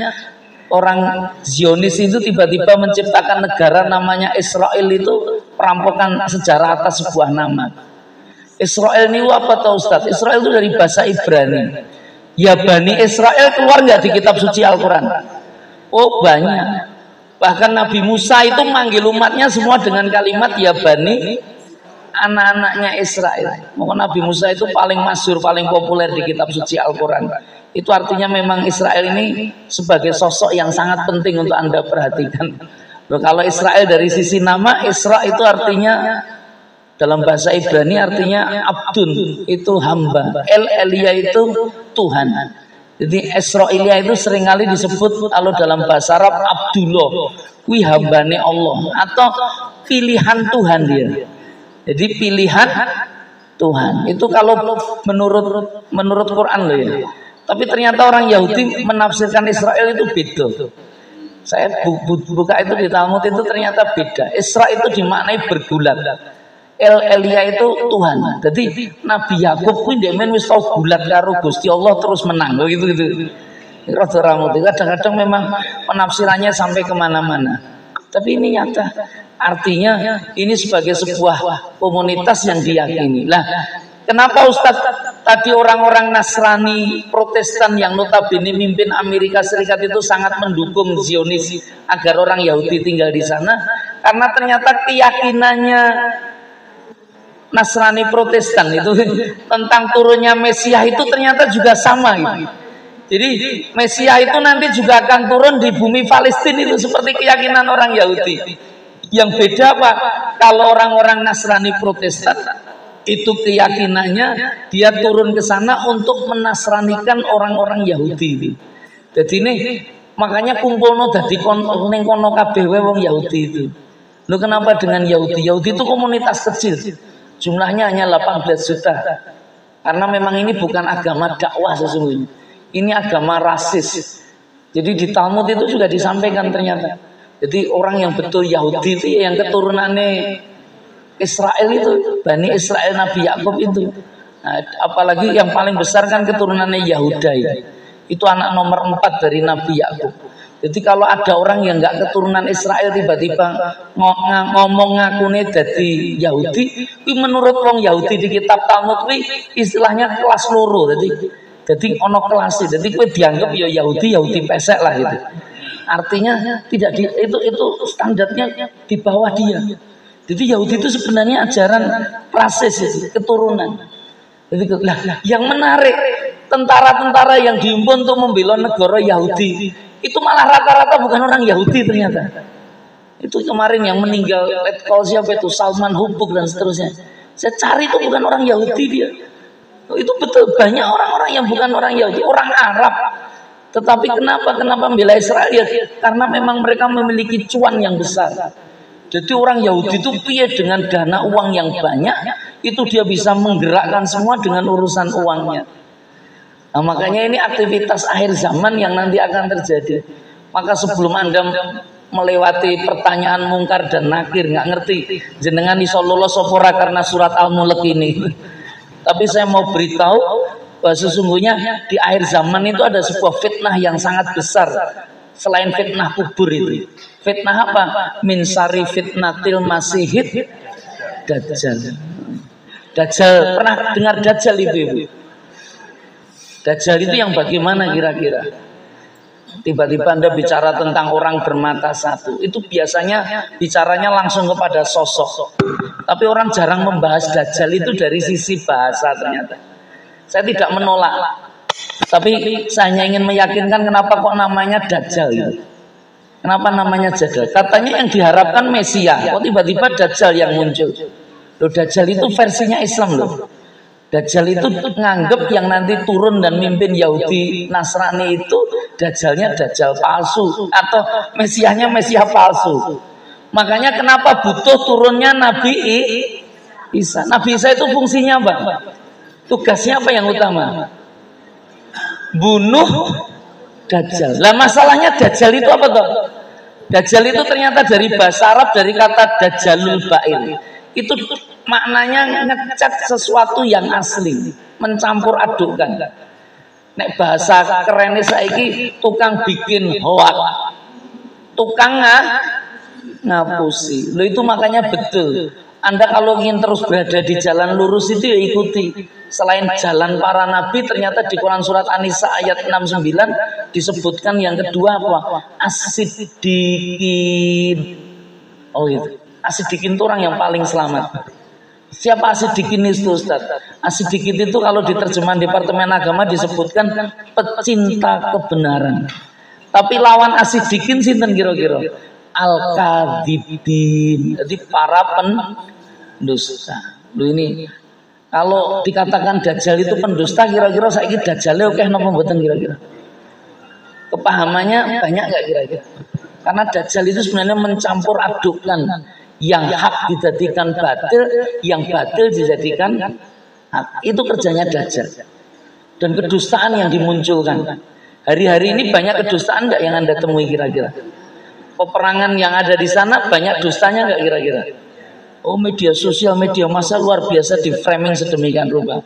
Speaker 2: orang Zionis itu tiba-tiba menciptakan negara namanya Israel, itu perampokan sejarah atas sebuah nama. Israel ini apa tahu Ustaz? Israel itu dari bahasa Ibrani. Ya Bani Israel keluar nggak di kitab suci Al-Quran? Oh banyak. Bahkan Nabi Musa itu manggil umatnya semua dengan kalimat ya Bani, anak-anaknya Israel. Maka Nabi Musa itu paling masyhur, paling populer di kitab suci Al-Quran. Itu artinya memang Israel ini sebagai sosok yang sangat penting untuk Anda perhatikan. Loh, kalau Israel dari sisi nama, Isra itu artinya dalam bahasa Ibrani artinya abdun, itu hamba. El-Elia itu Tuhan. Jadi Israelia itu seringkali disebut kalau dalam bahasa Arab Abdullah, wi hambane Allah atau pilihan Tuhan dia. Jadi pilihan Tuhan itu kalau menurut Quran loh ya. Tapi ternyata orang Yahudi menafsirkan Israel itu beda. Saya buka itu di Talmud itu ternyata beda. Isra itu dimaknai bergulat. El-Elia itu Tuhan. Jadi Nabi Yakub kuwi ndemen wis tau gulat karo Gusti Allah terus menang gitu. Kadang-kadang memang penafsirannya sampai kemana-mana. Tapi ini nyata. Artinya ini sebagai sebuah komunitas yang diyakini. Lah, kenapa Ustadz tadi orang-orang Nasrani Protestan yang notabene mimpin Amerika Serikat itu sangat mendukung Zionis agar orang Yahudi tinggal di sana? Karena ternyata keyakinannya Nasrani Protestan itu tentang turunnya Mesias itu ternyata juga sama gitu. Jadi Mesias itu nanti juga akan turun di bumi Palestina itu seperti keyakinan orang Yahudi. Yang beda apa? Kalau orang-orang Nasrani Protestan itu keyakinannya dia turun ke sana untuk menasranikan orang-orang Yahudi. Jadi ini makanya kumpulno dadi ning kono kabeh wong Yahudi itu. Loh kenapa dengan Yahudi? Yahudi itu komunitas kecil. Jumlahnya hanya 18 juta. Karena memang ini bukan agama dakwah sesungguhnya. Ini agama rasis. Jadi di Talmud itu juga disampaikan ternyata. Jadi orang yang betul Yahudi itu yang keturunannya Israel itu, Bani Israel Nabi Yakub itu. Nah, apalagi yang paling besar kan keturunannya Yahuda itu. Itu anak nomor 4 dari Nabi Yakub. Jadi kalau ada orang yang nggak keturunan Israel tiba-tiba ngomong ngakune jadi Yahudi, itu menurut orang Yahudi di kitab Talmud itu istilahnya kelas loro. Jadi ono kelas, jadi kue dianggap ya Yahudi pesek lah gitu. Artinya tidak itu standarnya di bawah dia. Jadi Yahudi itu sebenarnya ajaran rasis itu, keturunan. Jadi yang menarik tentara-tentara yang diimpun untuk membela negara Yahudi itu malah rata-rata bukan orang Yahudi ternyata. Itu kemarin yang meninggal letkol siapa itu, Salman Hubuk dan seterusnya. Saya cari itu bukan orang Yahudi dia. Itu betul banyak orang-orang yang bukan orang Yahudi, orang Arab. Tetapi kenapa membela Israel? Ya, karena memang mereka memiliki cuan yang besar. Jadi orang Yahudi itu piye dengan dana uang yang banyak, itu dia bisa menggerakkan semua dengan urusan uangnya. Nah, makanya ini aktivitas akhir zaman yang nanti akan terjadi. Maka sebelum Anda melewati pertanyaan mungkar dan nakir, nggak ngerti jenengan iso lolos sopora karena surat Al-Mulk ini. Tapi saya mau beritahu bahwa sesungguhnya di akhir zaman itu ada sebuah fitnah yang sangat besar selain fitnah kubur itu. Fitnah apa? Min syarri fitnatil masihid dajjal. Dajjal, pernah dengar dajjal ibu-ibu? Dajjal itu yang bagaimana kira-kira? Tiba-tiba Anda bicara tentang orang bermata satu, itu biasanya bicaranya langsung kepada sosok. Tapi orang jarang membahas Dajjal itu dari sisi bahasa ternyata. Saya tidak menolak, tapi saya hanya ingin meyakinkan kenapa kok namanya Dajjal itu. Kenapa namanya Dajjal? Katanya yang diharapkan Mesia, kok tiba-tiba Dajjal yang muncul. Loh, Dajjal itu versinya Islam loh. Dajjal itu nganggep yang nanti turun dan mimpin Yahudi Nasrani itu Dajjalnya Dajjal palsu atau Mesiahnya Mesiah palsu. Makanya kenapa butuh turunnya Nabi Isa. Nabi Isa itu fungsinya apa? Tugasnya apa yang utama? Bunuh Dajjal. Lah masalahnya Dajjal itu apa toh? Dajjal itu ternyata dari bahasa Arab, dari kata Dajjalul Ba'il. Itu maknanya ngecat sesuatu yang asli, mencampur adukkan. Nek bahasa kerennya saiki tukang bikin hoak, tukang ngapusi. Lo itu makanya betul. Anda kalau ingin terus berada di jalan lurus itu ya ikuti. Selain jalan para nabi, ternyata di Quran surat An-Nisa ayat 69 disebutkan yang kedua apa? As-Siddiqin. Oh itu. As-Siddiqin itu orang yang paling selamat. Siapa As-Siddiqin itu Ustaz? As-Siddiqin itu kalau di terjemahan Departemen Agama disebutkan pecinta kebenaran. Tapi lawan As-Siddiqin sinten kira-kira? Al-Kadzibin. Jadi para pendusta. Lu ini kalau dikatakan Dajjal itu pendusta, kira-kira saiki Dajjale oke napa mboten kira-kira? Kepahamannya banyak nggak kira-kira? Karena Dajjal itu sebenarnya mencampur adukkan yang hak dijadikan batil, yang batil dijadikan hak. Itu kerjanya Dajjal. Dan kedustaan yang dimunculkan. Hari-hari ini banyak kedustaan nggak yang Anda temui kira-kira? Peperangan yang ada di sana banyak dustanya nggak kira-kira? Oh, media sosial, media massa luar biasa di framing sedemikian rupa.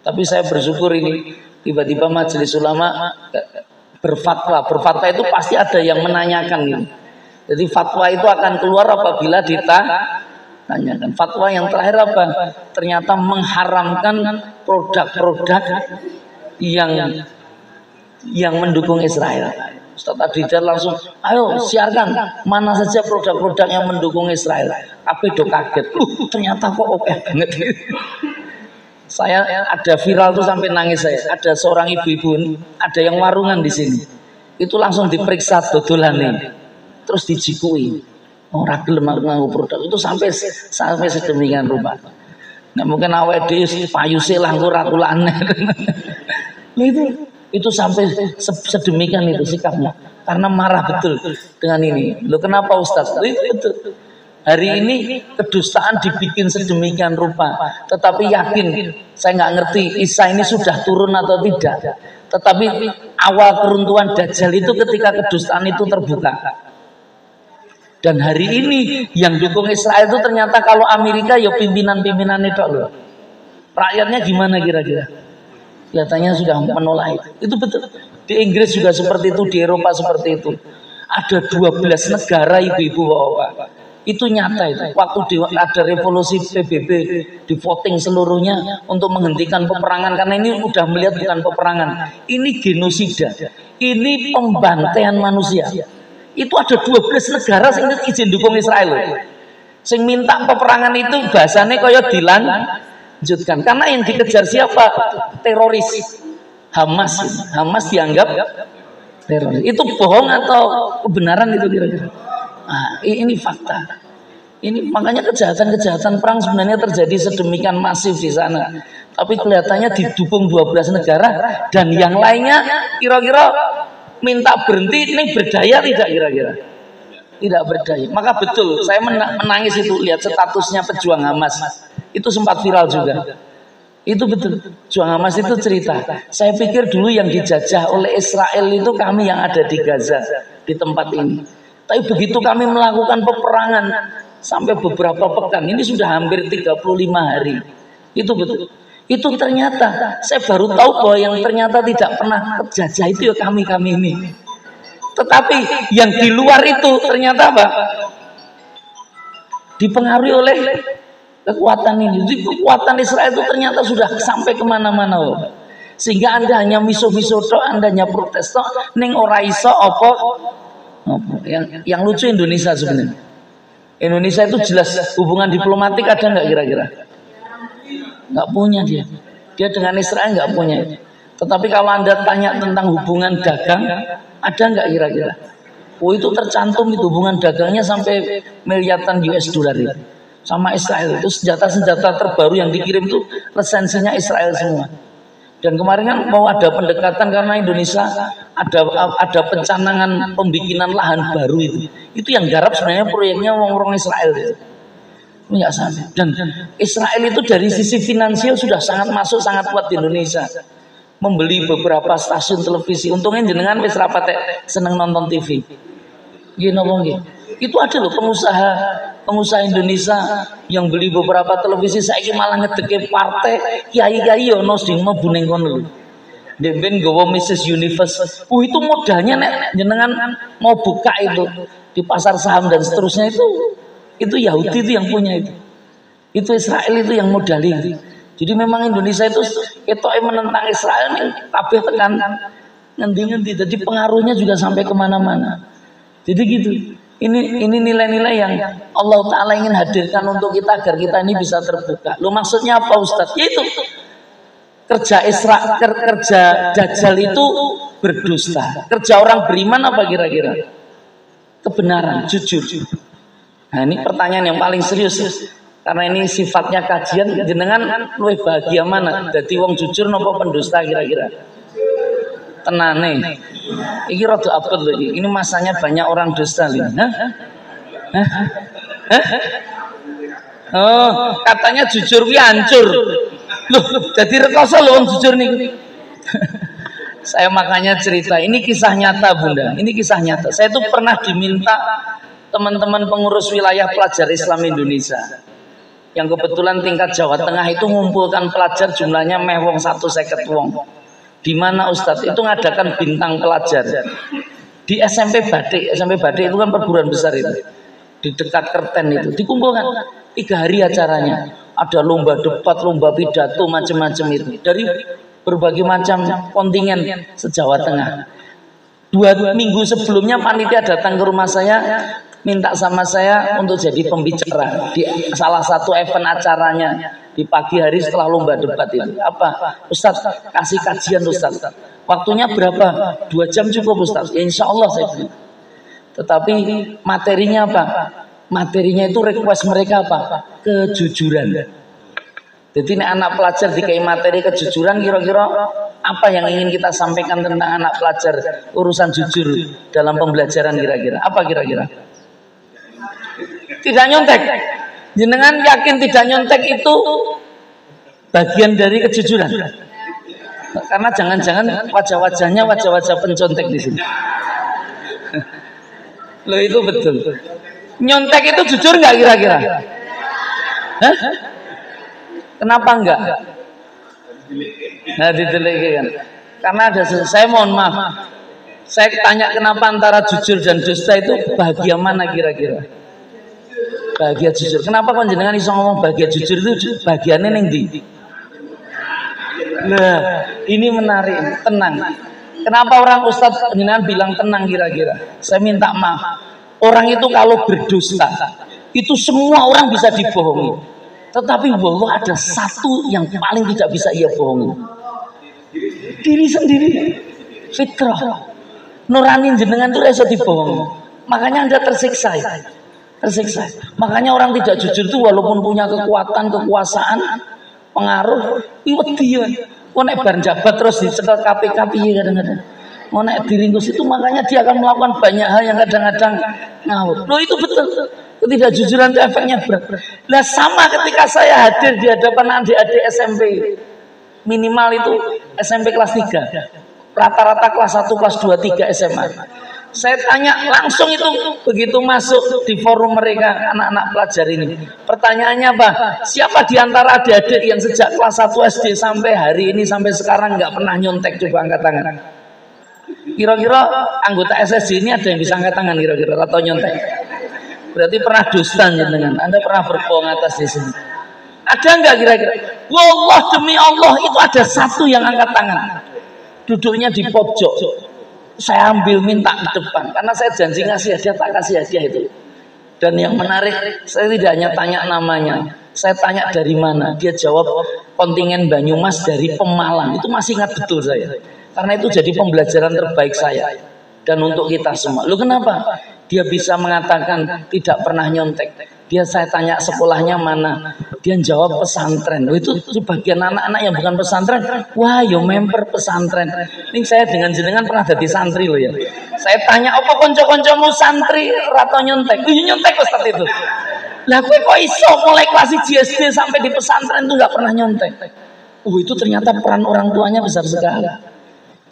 Speaker 2: Tapi saya bersyukur ini tiba-tiba majelis ulama berfatwa. Berfatwa itu pasti ada yang menanyakan ini. Jadi fatwa itu akan keluar apabila ditanyakan. Fatwa yang terakhir apa? Ternyata mengharamkan produk-produk yang mendukung Israel. Ustaz Abdidar langsung, ayo siarkan mana saja produk-produk yang mendukung Israel. Apa do kaget? Ternyata kok oke banget. Saya ada viral tuh sampai nangis saya. Ada seorang ibu-ibu, ada yang warungan di sini. Itu langsung diperiksa dodolane. Terus dijikui, ora gelem nganggo produk itu sampai sedemikian rupa. Nah, mungkin awake dhewe payuse lah engko ra kulane. Itu sampai sedemikian itu sikapnya. Karena marah betul dengan ini. Loh kenapa Ustaz? Itu betul. Hari ini kedustaan dibikin sedemikian rupa. Tetapi yakin, saya nggak ngerti Isa ini sudah turun atau tidak. Tetapi awal keruntuhan Dajjal itu ketika kedustaan itu terbuka. Dan hari ini yang dukung Israel itu ternyata kalau Amerika ya pimpinan-pimpinan itu loh. Rakyatnya gimana kira-kira? Kelihatannya sudah menolak itu. Itu betul. Di Inggris juga seperti itu, di Eropa seperti itu. Ada 12 negara ibu-ibu bapak. Itu nyata itu. Waktu ada revolusi PBB di voting seluruhnya untuk menghentikan peperangan karena ini udah melihat bukan peperangan. Ini genosida. Ini pembantaian manusia. Itu ada 12 negara yang izin dukung Israel. Sing minta peperangan itu bahasanya kaya dilanjutkan. Karena yang dikejar siapa? Teroris. Hamas dianggap teroris. Itu bohong atau kebenaran itu kira-kira? Nah, ini fakta. Ini makanya kejahatan-kejahatan perang sebenarnya terjadi sedemikian masif di sana. Tapi kelihatannya didukung 12 negara dan yang lainnya kira-kira minta berhenti, ini berdaya tidak kira-kira? Tidak berdaya. Maka betul, saya menangis itu lihat statusnya pejuang Hamas. Itu sempat viral juga. Itu betul. Pejuang Hamas itu cerita. Saya pikir dulu yang dijajah oleh Israel itu kami yang ada di Gaza, di tempat ini. Tapi begitu kami melakukan peperangan sampai beberapa pekan, ini sudah hampir 35 hari. Itu betul. Itu ternyata saya baru tahu bahwa yang ternyata tidak pernah terjajah itu ya kami ini. Tetapi yang di luar itu ternyata apa? Dipengaruhi oleh kekuatan ini. Jadi kekuatan Israel itu ternyata sudah sampai kemana-mana. Sehingga Anda hanya miso-miso tok, Anda hanya protes tok, ning ora iso apa. Yang lucu Indonesia sebenarnya. Indonesia itu jelas hubungan diplomatik ada nggak kira-kira? Nggak punya dia. Dia dengan Israel nggak punya. Tetapi kalau Anda tanya tentang hubungan dagang, ada nggak kira-kira? Oh itu tercantum itu hubungan dagangnya sampai miliaran US dollar itu. Sama Israel itu senjata-senjata terbaru yang dikirim itu lisensinya Israel semua. Dan kemarin kan mau ada pendekatan karena Indonesia ada pencanangan pembikinan lahan baru itu. Itu yang garap sebenarnya proyeknya orang Israel itu. Enggak sampai. Dan Israel itu dari sisi finansial sudah sangat masuk sangat kuat di Indonesia. Membeli beberapa stasiun televisi. Untungnya jenengan wis rapat seneng nonton TV. Nggih napa nggih? Itu ada loh pengusaha Indonesia yang beli beberapa televisi saiki malah ngedeke partai kiai-kiai ono sing mlebu ning kono lho. Ben gowo Mrs Universe. Itu modalnya nek jenengan mau buka itu di pasar saham dan seterusnya itu Yahudi itu yang punya itu. Itu Israel itu yang modali. Jadi memang Indonesia itu ketoke menentang Israel nih kabeh tekan ngendi-ngendi. Jadi pengaruhnya juga sampai kemana-mana. Jadi gitu. Ini nilai-nilai yang Allah Ta'ala ingin hadirkan untuk kita agar kita ini bisa terbuka. Lu maksudnya apa Ustadz? Yaitu kerja Dajjal itu berdusta. Kerja orang beriman apa kira-kira? Kebenaran, jujur. Nah ini pertanyaan yang paling serius. Karena ini sifatnya kajian, jenengan luwih bahagia mana? Dadi wong jujur nopo pendusta kira-kira? Tenane. Iki rada abot lho iki. Ini masanya banyak orang dusta lho. Oh, katanya jujur kuwi hancur. Loh, jadi rekoso lho wong jujur niku. Saya makanya cerita, ini kisah nyata Bunda. Ini kisah nyata. Saya tuh pernah diminta teman-teman pengurus wilayah pelajar Islam Indonesia. Yang kebetulan tingkat Jawa Tengah itu ngumpulkan pelajar jumlahnya meh wong 150 wong. Di mana Ustadz itu ngadakan bintang pelajar di SMP Batik. SMP Batik itu kan perguruan besar itu di dekat Kerten itu dikumpulkan 3 hari acaranya. Ada lomba debat, lomba pidato, macam-macam itu dari berbagai macam kontingen se-Jawa Tengah. 2 minggu sebelumnya panitia datang ke rumah saya minta sama saya untuk jadi pembicara di salah satu event acaranya. Di pagi hari setelah lomba debat itu apa Ustaz kasih kajian Ustaz, waktunya berapa? 2 jam cukup Ustaz? Ya insya Allah saya bilang. Tetapi materinya apa? Materinya itu request mereka apa? Kejujuran. Jadi anak pelajar dikai materi kejujuran, kira-kira apa yang ingin kita sampaikan tentang anak pelajar urusan jujur dalam pembelajaran kira-kira? Apa kira-kira? Tidak nyontek. Jenengan yakin tidak nyontek itu bagian dari kejujuran? Karena jangan-jangan wajah-wajahnya wajah-wajah pencontek di sini. Loh itu betul. Nyontek itu jujur nggak kira-kira? Hah? Kenapa enggak? Nah didelegikan. Karena ada saya mohon maaf. Saya tanya kenapa antara jujur dan dusta itu bahagia mana kira-kira? Bahagia jujur. Kenapa kok jenengan iso ngomong bahagia jujur itu bagiannya ning ndi? Nah, ini menarik, tenang. Kenapa orang Ustadz jenengan bilang tenang kira-kira? Saya minta maaf. Orang itu kalau berdusta, itu semua orang bisa dibohongi. Tetapi wallah ada satu yang paling tidak bisa ia bohongi. Diri sendiri. Fitrah. nurani jenengan itu iso dibohong. Makanya Anda tersiksa ya. Tersiksa. Makanya orang tidak jujur itu walaupun punya kekuatan, kekuasaan, pengaruh, wedi ya. Kok nek bar jabat terus dicekel KPK piye kadang-kadang. Mau nek diringkus itu makanya dia akan melakukan banyak hal yang kadang-kadang ngawur. Loh itu betul. Ketidakjujuran itu efeknya berat. Nah sama ketika saya hadir di hadapan adik-adik SMP, minimal itu SMP kelas 3, rata-rata kelas 1, kelas 2, 3 SMA. Saya tanya langsung itu begitu masuk di forum mereka anak-anak pelajar ini. Pertanyaannya apa? Siapa di antara adik-adik yang sejak kelas 1 SD sampai hari ini sampai sekarang nggak pernah nyontek? Coba angkat tangan. Kira-kira anggota SSD ini ada yang bisa angkat tangan kira-kira atau nyontek? Berarti pernah dusta dengan Anda pernah berbohong atas di sini. Ada nggak kira-kira? Wallah demi Allah itu ada satu yang angkat tangan. Duduknya di pojok. Saya ambil minta ke depan karena saya janji ngasih hadiah, tak kasih hadiah itu. Dan yang menarik, saya tidak hanya tanya namanya, saya tanya dari mana. Dia jawab kontingen Banyumas dari Pemalang. Itu masih ingat betul saya. Karena itu jadi pembelajaran terbaik saya dan untuk kita semua. Lu kenapa? Dia bisa mengatakan tidak pernah nyontek. Dia saya tanya sekolahnya mana, dia jawab pesantren. Itu bagian anak-anak yang bukan pesantren. Wah, yo member pesantren. Ini saya dengan jenengan pernah jadi santri loh ya. Saya tanya, apa konco-koncomu santri atau nyontek? Nyontek Ustaz itu. Lah gue kok iso mulai kelas SD sampai di pesantren itu nggak pernah nyontek. Itu ternyata peran orang tuanya besar sekali.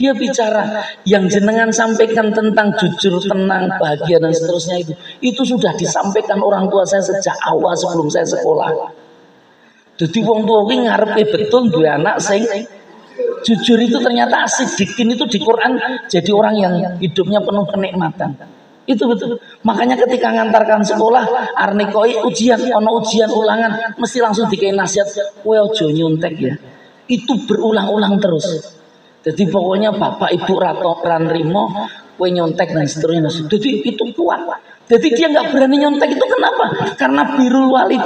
Speaker 2: Dia bicara yang jenengan sampaikan tentang jujur, tenang, bahagia dan seterusnya itu sudah disampaikan orang tua saya sejak awal sebelum saya sekolah. Jadi wong tua ini ngarepe betul dua anak sing jujur itu ternyata Siddiqin itu di Quran jadi orang yang hidupnya penuh kenikmatan. Itu betul. Makanya ketika ngantarkan sekolah, arnikoi ujian, ono ujian ulangan, mesti langsung dikei nasihat, kowe aja nyontek ya. Itu berulang-ulang terus. Jadi pokoknya bapak ibu Ran Rimo, kue nyontek dan seterusnya. Jadi itu kuat. Jadi dia nggak berani nyontek itu kenapa? Karena birrul walid.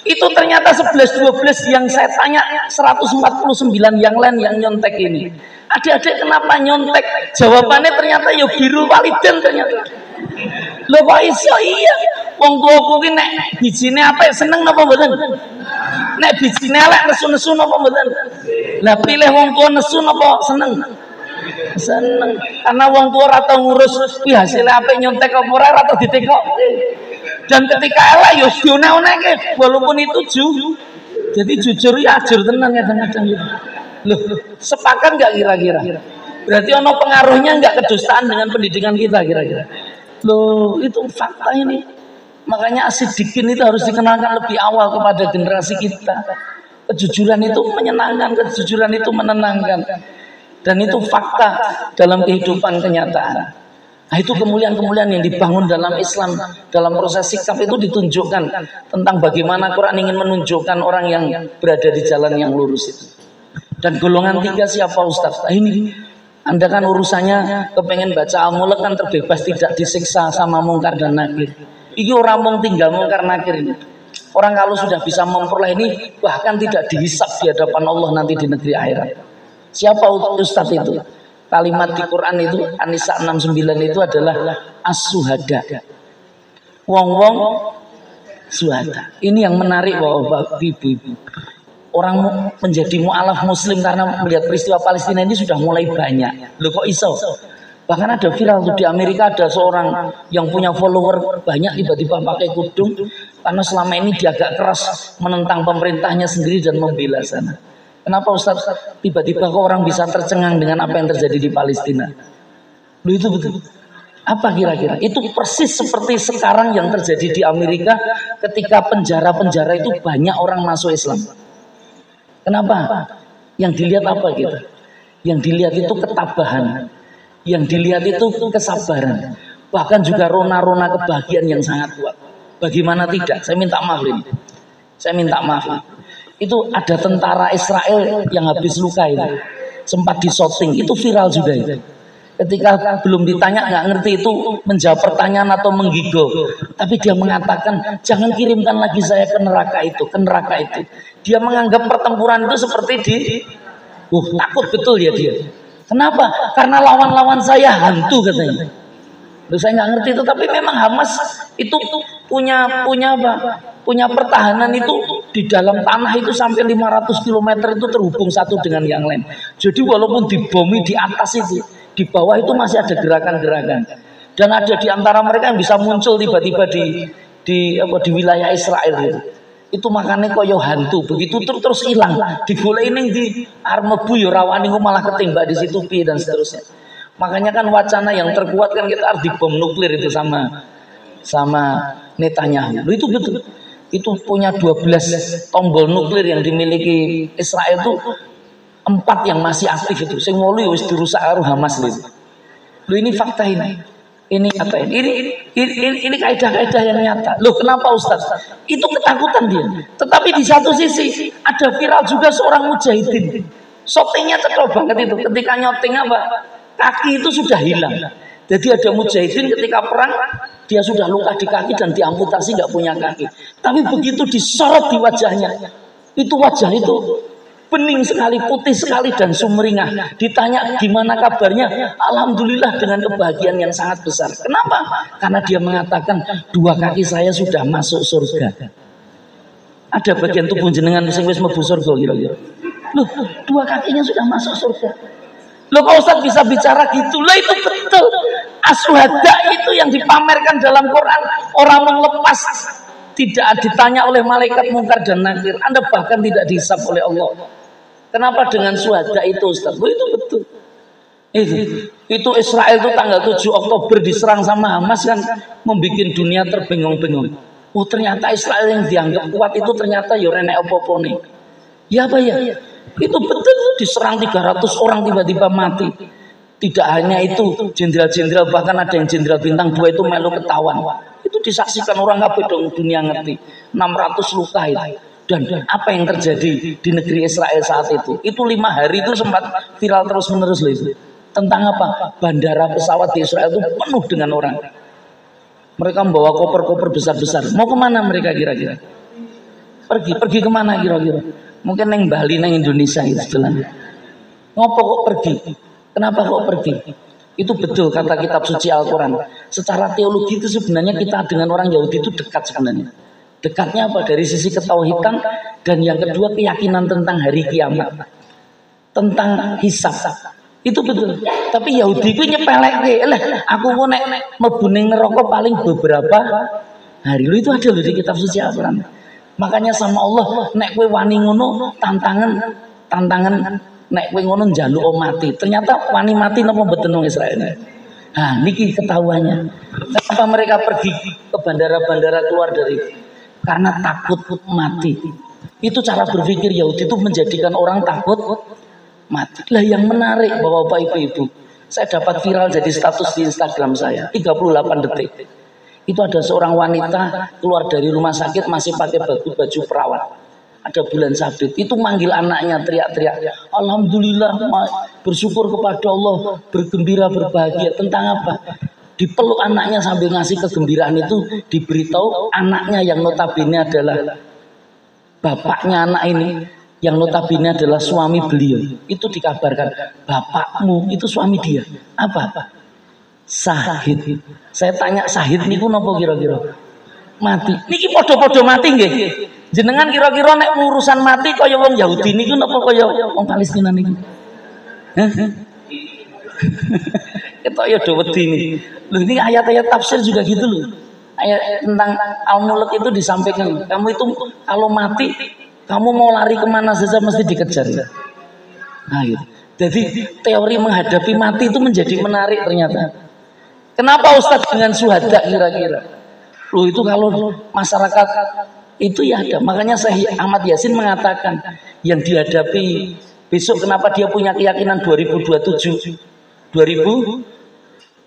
Speaker 2: Itu ternyata 11-12 yang saya tanya 149 yang lain yang nyontek ini. Adik-adik kenapa nyontek? Jawabannya ternyata ya birrul walidin ternyata. Loh kok iso iya? Wong tuaku ki nek bijine apik seneng napa mboten? Nek bijine elek nesu-nesu napa mboten? Lah pilih wong tua nesu napa seneng? Seneng. Karena wong tua ora tau ngurus kuwi hasilnya apik nyontek apa ora tau ditekok. Dan ketika elek ya dione-oneke walaupun itu jadi jujur ya ajur tenan kadang-kadang gitu. Loh, sepakat enggak kira-kira? Berarti ono pengaruhnya enggak kedustaan dengan pendidikan kita kira-kira? Loh, itu fakta ini. Makanya Siddiqin itu harus dikenalkan lebih awal kepada generasi kita. Kejujuran itu menyenangkan, kejujuran itu menenangkan. Dan itu fakta dalam kehidupan kenyataan. Nah, itu kemuliaan-kemuliaan yang dibangun dalam Islam, dalam proses sikap itu ditunjukkan tentang bagaimana Quran ingin menunjukkan orang yang berada di jalan yang lurus itu. Dan golongan 3 siapa Ustaz? Nah, ini Anda kan urusannya kepengen baca Al-Mulk kan terbebas tidak disiksa sama mungkar dan nakir. Ini orang mau tinggal mungkar nakir ini. Orang kalau sudah bisa memperoleh ini bahkan tidak dihisap di hadapan Allah nanti di negeri akhirat. Siapa Ustaz itu? Kalimat di Quran itu An-Nisa 69 itu adalah as-suhada. Wong-wong suhada. Ini yang menarik Bapak Ibu. Orang menjadi mu'alaf muslim karena melihat peristiwa Palestina ini sudah mulai banyak. Loh kok iso? Bahkan ada viral tuh di Amerika ada seorang yang punya follower banyak tiba-tiba pakai kudung karena selama ini dia agak keras menentang pemerintahnya sendiri dan membela sana. Kenapa Ustaz? Tiba-tiba kok orang bisa tercengang dengan apa yang terjadi di Palestina? Loh itu betul. Apa kira-kira? Itu persis seperti sekarang yang terjadi di Amerika ketika penjara-penjara itu banyak orang masuk Islam. Kenapa? Yang dilihat apa gitu? Yang dilihat itu ketabahan. Yang dilihat itu kesabaran. Bahkan juga rona-rona kebahagiaan yang sangat kuat. Bagaimana tidak? Saya minta maaf ini. Saya minta maaf. Itu ada tentara Israel yang habis luka itu. Sempat disoting. Itu viral juga itu. Ketika belum ditanya nggak ngerti itu menjawab pertanyaan atau menggigol. Tapi dia mengatakan jangan kirimkan lagi saya ke neraka itu, ke neraka itu. Dia menganggap pertempuran itu seperti takut betul ya dia. Kenapa? Karena lawan-lawan saya hantu katanya. Loh, saya nggak ngerti itu, tapi memang Hamas itu punya apa? Punya pertahanan itu di dalam tanah itu sampai 500 km itu terhubung satu dengan yang lain. Jadi walaupun dibomi di atas itu, di bawah itu masih ada gerakan-gerakan. Dan ada di antara mereka yang bisa muncul tiba-tiba di wilayah Israel itu. Itu makanya koyo hantu, begitu terus hilang. Dibolehin di armebu ya rawani malah ketembak di situ pi dan seterusnya. Makanya kan wacana yang terkuat kan kita harus dibom nuklir itu sama Netanyahu. Itu betul. Itu punya 12 tombol nuklir yang dimiliki Israel itu 4 yang masih aktif itu. Sing wolu wis dirusak karo Hamas itu. Ini fakta ini. Ini apa ini? Ini kaidah-kaidah yang nyata. Loh, kenapa Ustaz? Itu ketakutan dia. Tetapi di satu sisi ada viral juga seorang mujahidin. Shootingnya cedok banget itu. Ketika nyoting apa? Kaki itu sudah hilang. Jadi ada mujahidin ketika perang dia sudah luka di kaki dan diamputasi, nggak punya kaki. Tapi begitu disorot di wajahnya, itu wajah itu bening sekali, putih sekali dan sumringah. Ditanya gimana kabarnya, alhamdulillah dengan kebahagiaan yang sangat besar. Kenapa? Karena dia mengatakan 2 kaki saya sudah masuk surga. Ada bagian tubuh jenengan sing wis mlebu surga kira-kira. Loh, 2 kakinya sudah masuk surga. Loh, Pak Ustadz bisa bicara gitu? Lah itu betul. Asyhada itu yang dipamerkan dalam Quran, orang melepas tidak ditanya oleh malaikat mungkar dan nakir. Anda bahkan tidak dihisab oleh Allah. Kenapa dengan syuhada itu Ustaz? Loh, itu betul. Itu Israel itu tanggal 7 Oktober diserang sama Hamas kan membuat dunia terbengong-bengong. Oh, ternyata Israel yang dianggap kuat itu ternyata ya renek opo-opo nih. Ya apa ya? Itu betul, diserang 300 orang tiba-tiba mati. Tidak hanya itu, jenderal-jenderal bahkan ada yang jenderal bintang 2 itu melu ketahuan. Itu disaksikan orang kabeh dong, dunia ngerti. 600 luka itu. Dan apa yang terjadi di negeri Israel saat itu? Itu 5 hari itu sempat viral terus-menerus loh itu. Tentang apa? Bandara pesawat di Israel itu penuh dengan orang. Mereka membawa koper-koper besar-besar. Mau kemana mereka kira-kira? Pergi kemana kira-kira? Mungkin neng Bali, neng Indonesia gitu setelahnya. Ngopo kok pergi? Kenapa kok pergi? Itu betul kata kitab suci Al-Quran. Secara teologi itu sebenarnya kita dengan orang Yahudi itu dekat sebenarnya. Dekatnya apa? Dari sisi ketauhidan dan yang kedua keyakinan tentang hari kiamat, tentang hisab. Itu betul. Tapi Yahudi itu nyepelek, aku mau nek mlebu ning neraka paling beberapa hari. Itu ada loh di kitab suci Al-Quran. Makanya sama Allah, nek kowe wani ngono tantangan nek kowe ngono njaluk mati. Ternyata wani mati napa mboten wong Israel. Nah, niki ketahuannya. Kenapa mereka pergi ke bandara-bandara keluar dari? Karena takut mati. Itu cara berpikir Yahudi itu menjadikan orang takut mati. Lah yang menarik Bapak-bapak Ibu-ibu, saya dapat viral jadi status di Instagram saya 38 detik. Itu ada seorang wanita keluar dari rumah sakit masih pakai baju perawat. Ada bulan sabit. Itu manggil anaknya teriak-teriak. Alhamdulillah, bersyukur kepada Allah, bergembira, berbahagia. Tentang apa? Dipeluk anaknya sambil ngasih kegembiraan itu, diberitahu anaknya yang notabene adalah bapaknya anak ini, yang notabene adalah suami beliau. Itu dikabarkan, bapakmu itu suami dia. Apa? Syahid. Saya tanya, syahid niku napa kira-kira? Mati. Niki podo-podo mati nggih. Jenengan kira-kira nek urusan mati kaya wong Yahudi niku napa kaya wong Palestina niki? Itu ya do wedi nih. Loh, ini ayat-ayat tafsir juga gitu loh. Ayat tentang Al-Mulk itu disampaikan. Kamu itu kalau mati, kamu mau lari kemana saja mesti dikejar. Nah, gitu. Jadi teori menghadapi mati itu menjadi menarik ternyata. Kenapa Ustadz dengan syuhada kira-kira? Loh, itu kalau masyarakat itu ya ada. Makanya Syekh Ahmad Yasin mengatakan yang dihadapi besok kenapa dia punya keyakinan 2027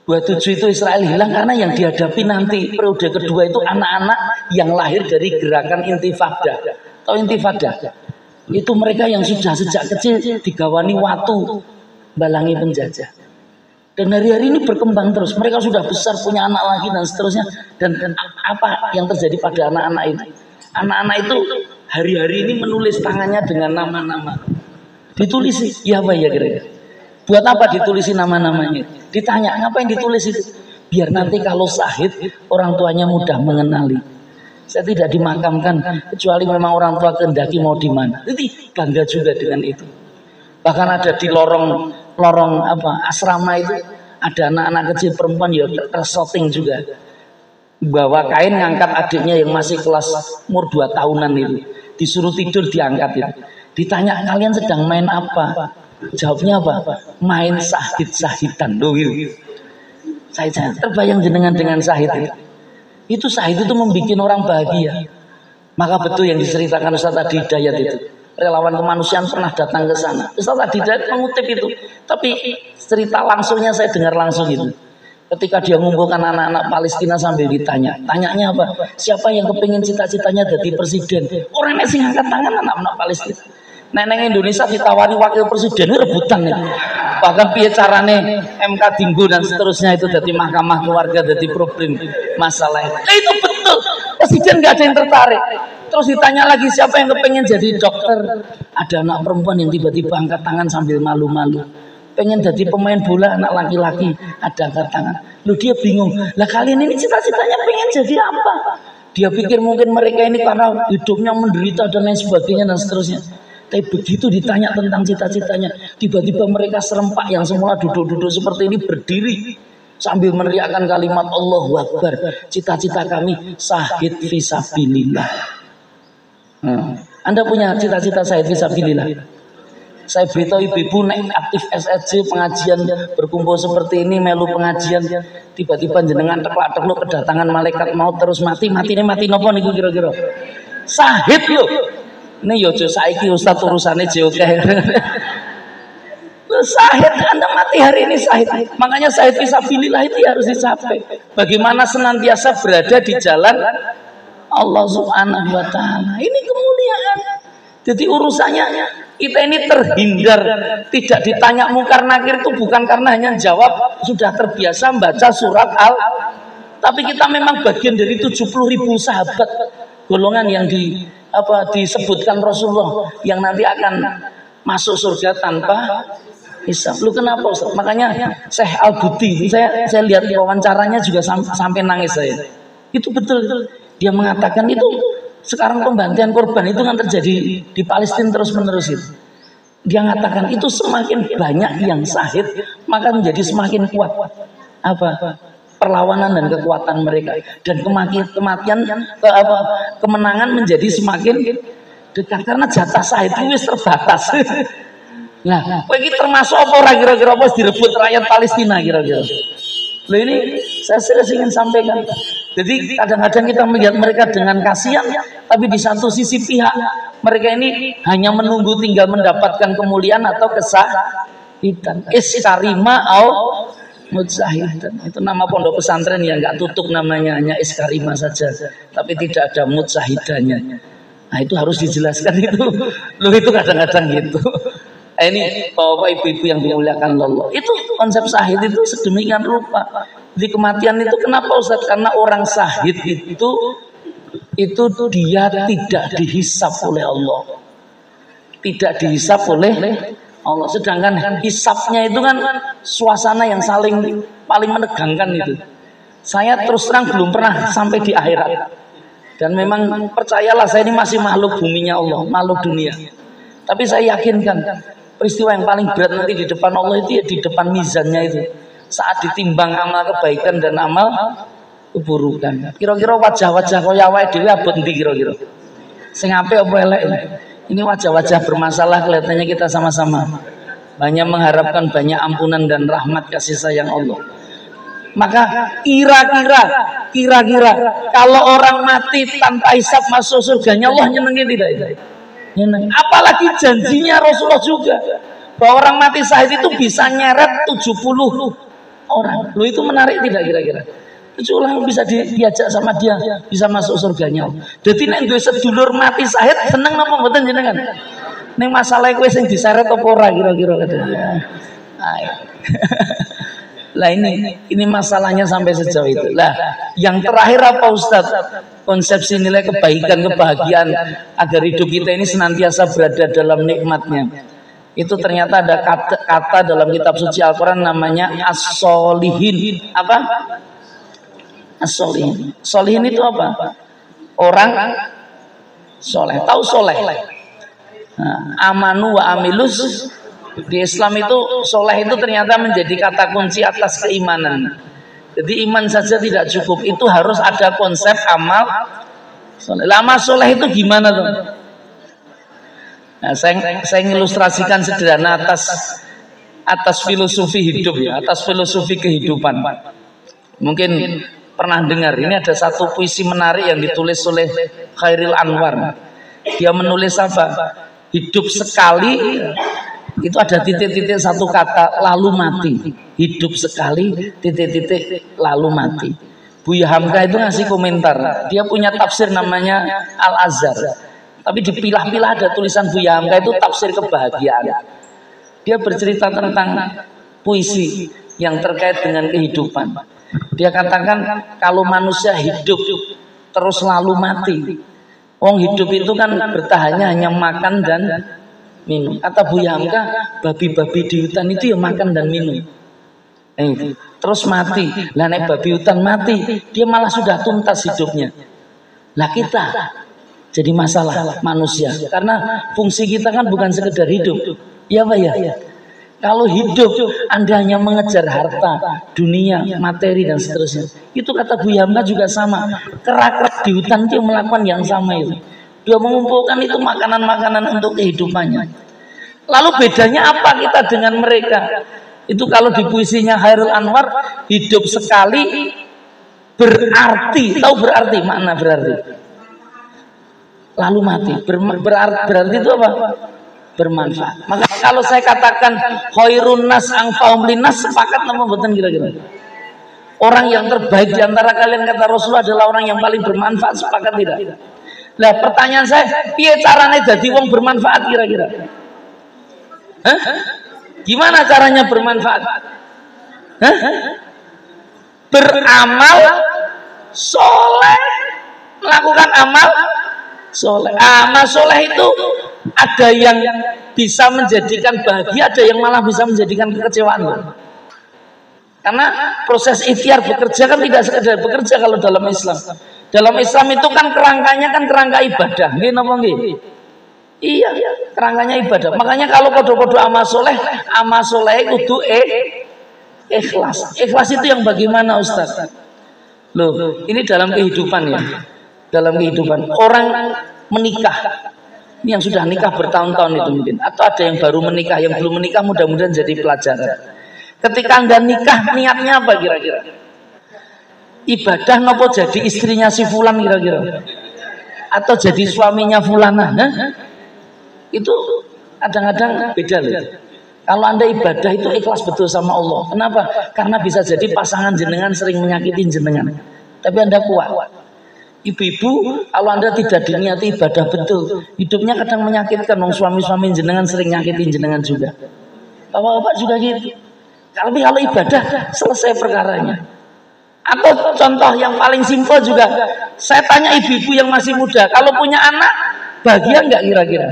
Speaker 2: itu Israel hilang karena yang dihadapi nanti periode kedua itu anak-anak yang lahir dari gerakan intifada. Tahu intifada? Itu mereka yang sudah sejak kecil digawani watu balangi penjajah. Dan hari-hari ini berkembang terus. Mereka sudah besar punya anak lagi dan seterusnya. Dan apa yang terjadi pada anak-anak itu? Anak-anak itu hari-hari ini menulis tangannya dengan nama-nama. Ditulis ya apa ya kira-kira? Buat apa ditulisi nama-namanya? Ditanya, ngapain ditulis itu? Biar nanti kalau syahid, orang tuanya mudah mengenali. Saya tidak dimakamkan, kecuali memang orang tua kehendaki mau di mana. Jadi bangga juga dengan itu. Bahkan ada di lorong asrama itu, ada anak-anak kecil perempuan ya tershooting juga. Bawa kain ngangkat adiknya yang masih kelas umur 2 tahunan itu. Disuruh tidur diangkat itu. Ditanya, kalian sedang main apa? Jawabnya apa? Main sahid-sahidan. Loh, gitu. Saya terbayang jenengan dengan sahid itu. Itu sahid itu membuat orang bahagia. Maka betul yang diceritakan Ustaz Adi Hidayat itu. Relawan kemanusiaan pernah datang ke sana. Ustaz Adi Hidayat mengutip itu. Tapi cerita langsungnya saya dengar langsung itu. Ketika dia mengumpulkan anak-anak Palestina sambil ditanya. Tanyanya apa? Siapa yang kepingin cita-citanya jadi presiden? Orang yang sih angkat tangan anak-anak Palestina. Neneng Indonesia ditawari wakil presiden rebutan nih. Bahkan piye carane MK Dinggo dan seterusnya itu dari mahkamah keluarga jadi problem masalah. Itu betul. Presiden nggak ada yang tertarik. Terus ditanya lagi siapa yang kepengen jadi dokter. Ada anak perempuan yang tiba-tiba angkat tangan sambil malu-malu. Pengen jadi pemain bola anak laki-laki ada angkat tangan. Lu dia bingung. Lah kalian ini cita-citanya pengen jadi apa? Dia pikir mungkin mereka ini karena hidupnya menderita dan lain sebagainya dan seterusnya. Tapi begitu ditanya tentang cita-citanya, tiba-tiba mereka serempak yang semula duduk-duduk seperti ini berdiri sambil meneriakkan kalimat Allahu Akbar. Cita-cita kami syahid fisabilillah. Anda punya cita-cita syahid fisabilillah? Saya beritahu ibu-ibu naik aktif SSC pengajian berkumpul seperti ini melu pengajian tiba-tiba jenengan teklak-tekluk kedatangan malaikat maut terus mati nopo niku kira-kira syahid loh. Ini yojo saiki Ustaz urusannya jauh kayak syahid, Anda mati hari ini syahid. Makanya syahid fisabilillah itu harus dicapai. Bagaimana senantiasa berada di jalan Allah Subhanahu wa taala. Ini kemuliaan. Jadi urusannya kita ini terhindar tidak ditanya mungkar nakir itu bukan karena hanya jawab sudah terbiasa membaca surat Al, tapi kita memang bagian dari 70.000 sahabat golongan yang disebutkan Rasulullah yang nanti akan masuk surga tanpa hisab. Lu kenapa Ustaz? Makanya Syekh Al-Buti saya lihat wawancaranya juga sampai nangis saya. Itu betul. Dia mengatakan itu sekarang pembantian korban itu kan terjadi di Palestina terus-menerus itu. Dia mengatakan itu semakin banyak yang syahid maka menjadi semakin kuat perlawanan dan kekuatan mereka dan kemenangan menjadi semakin dekat karena jatah syahid itu terbatas. Nah, ini termasuk apa orang kira-kira apa direbut rakyat Palestina kira-kira. Loh ini saya serius ingin sampaikan. Jadi kadang-kadang kita melihat mereka dengan kasihan, tapi di satu sisi pihak mereka ini hanya menunggu tinggal mendapatkan kemuliaan atau kesahidan. Iskarima au mutsahidan. Itu nama pondok pesantren yang nggak tutup namanya hanya iskarima saja, tapi tidak ada mutsahidanya. Nah itu harus dijelaskan itu. Loh itu kadang-kadang gitu. Ini bapak ibu-ibu yang dimuliakan Allah. Itu konsep syahid itu sedemikian rupa. Di kematian itu kenapa Ustaz? Karena orang syahid itu dia tidak dihisap oleh Allah. Tidak dihisap oleh Allah. Sedangkan hisapnya itu kan suasana yang paling menegangkan itu. Saya terus terang belum pernah sampai di akhirat. Dan memang percayalah saya ini masih makhluk buminya Allah, makhluk dunia. Tapi saya yakinkan peristiwa yang paling berat nanti di depan Allah itu ya di depan mizannya itu. Saat ditimbang amal kebaikan dan amal keburukan. Kira-kira wajah-wajah kaya wae dhewe abot ndi kira-kira? Sing apik apa elek? Ini wajah-wajah bermasalah kelihatannya kita sama-sama banyak mengharapkan banyak ampunan dan rahmat kasih sayang Allah. Maka kira-kira kalau orang mati tanpa hisab masuk surganya Allah nyenengin tidak? Nyeneng. Apalagi janjinya Rasulullah juga bahwa orang mati syahid itu bisa nyeret 70 orang. Loh itu menarik tidak kira-kira? 7 orang bisa diajak sama dia bisa masuk surganya. Jadi nek duwe sedulur mati syahid seneng napa mboten jenengan? Ning masalah kowe sing diseret apa ora kira-kira katanya. Lah ini masalahnya sampai sejauh itu. Lah yang terakhir apa Ustaz? Konsepsi nilai kebaikan, kebahagiaan agar hidup kita ini senantiasa berada dalam nikmatnya. Itu ternyata ada kata dalam kitab suci Al-Quran namanya as-solihin. Apa? As-solihin. Solihin itu apa? Orang soleh. Tahu soleh? Nah, amanu wa amilus. Di Islam itu soleh itu ternyata menjadi kata kunci atas keimanan. Jadi iman saja tidak cukup. Itu harus ada konsep amal soleh. Lama soleh itu gimana tuh? Nah, saya ilustrasikan sederhana atas filosofi hidup ya, atas filosofi kehidupan. Mungkin pernah dengar, ini ada satu puisi menarik yang ditulis oleh Khairil Anwar. Dia menulis apa? Hidup sekali, itu ada titik-titik satu kata, lalu mati. Hidup sekali, titik-titik, lalu mati. Buya Hamka itu ngasih komentar. Dia punya tafsir namanya Al-Azhar. Tapi dipilah-pilah ada tulisan Buya Hamka itu tafsir kebahagiaan. Dia bercerita tentang puisi yang terkait dengan kehidupan. Dia katakan kalau manusia hidup terus lalu mati. Wong hidup itu kan bertahannya hanya makan dan minum. Kata Buya Hamka, babi-babi di hutan itu ya makan dan minum. Terus mati. Lah nek babi hutan mati, dia malah sudah tuntas hidupnya. Lah kita jadi masalah manusia karena fungsi kita kan bukan sekedar hidup, ya Pak ya. Kalau hidup Anda hanya mengejar harta, dunia, materi dan seterusnya, itu kata Buya Hamka juga sama. Kera-kera di hutan itu melakukan yang sama itu. Dia mengumpulkan itu makanan-makanan untuk kehidupannya. Lalu bedanya apa kita dengan mereka? Itu kalau di puisinya Khairul Anwar, hidup sekali berarti, tahu berarti, makna berarti. Lalu mati, berarti itu apa? Bermanfaat. Maka kalau saya katakan khairun nas anfa'um linnas, sepakat nama mboten kira-kira? Orang yang terbaik di antara kalian kata Rasulullah adalah orang yang paling bermanfaat, sepakat tidak? Nah, pertanyaan saya, piye caranya jadi wong bermanfaat kira-kira? Hah? Gimana caranya bermanfaat? Hah? Beramal soleh, melakukan amal soleh. Amal soleh itu ada yang bisa menjadikan bahagia, ada yang malah bisa menjadikan kekecewaan. Karena proses ikhtiar bekerja kan tidak sekedar bekerja kalau dalam Islam. Dalam Islam itu kan kerangkanya kan kerangka ibadah. Nggih napa nggih? Iya, kerangkanya ibadah. Makanya kalau podo-podo amal soleh kudu ikhlas. Ikhlas itu yang bagaimana Ustaz? Loh, ini dalam kehidupan ya. Dalam kehidupan orang menikah, ini yang sudah nikah bertahun-tahun itu mungkin, atau ada yang baru menikah, yang belum menikah mudah-mudahan jadi pelajaran. Ketika Anda nikah, niatnya apa kira-kira? Ibadah nopo jadi istrinya si fulan kira-kira? Atau jadi suaminya fulana? Itu kadang-kadang beda loh. Kalau Anda ibadah itu ikhlas betul sama Allah. Kenapa? Karena bisa jadi pasangan jenengan sering menyakitin jenengan, tapi Anda kuat. Ibu-ibu, kalau Anda tidak diniati ibadah betul, hidupnya kadang menyakitkan. Suami-suami jenengan sering nyakitin jenengan juga. Bapak-bapak juga gitu. Tapi kalau ibadah selesai perkaranya. Atau contoh yang paling simpel juga, saya tanya ibu-ibu yang masih muda, kalau punya anak bahagia nggak kira-kira?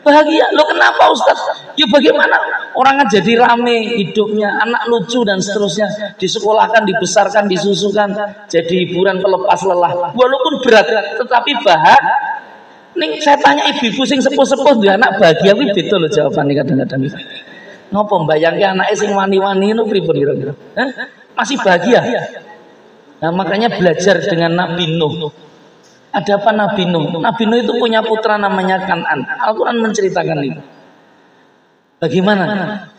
Speaker 2: Bahagia. Lo kenapa Ustaz? Ya bagaimana? Orang jadi rame hidupnya, anak lucu dan seterusnya, disekolahkan, dibesarkan, disusukan, jadi hiburan pelepas lelah. Walaupun berat, tetapi bahagia. Nih saya tanya ibu-ibu sing sepuh-sepuh dia anak bahagia, wih betul loh jawabannya kadang-kadang. Ngopo bayangke anake sing wani-wani itu pripun kira-kira? Masih bahagia. Nah makanya belajar dengan Nabi Nuh. Ada apa Nabi Nuh? Nabi Nuh itu punya putra namanya Kan'an. Al-Quran menceritakan itu. Bagaimana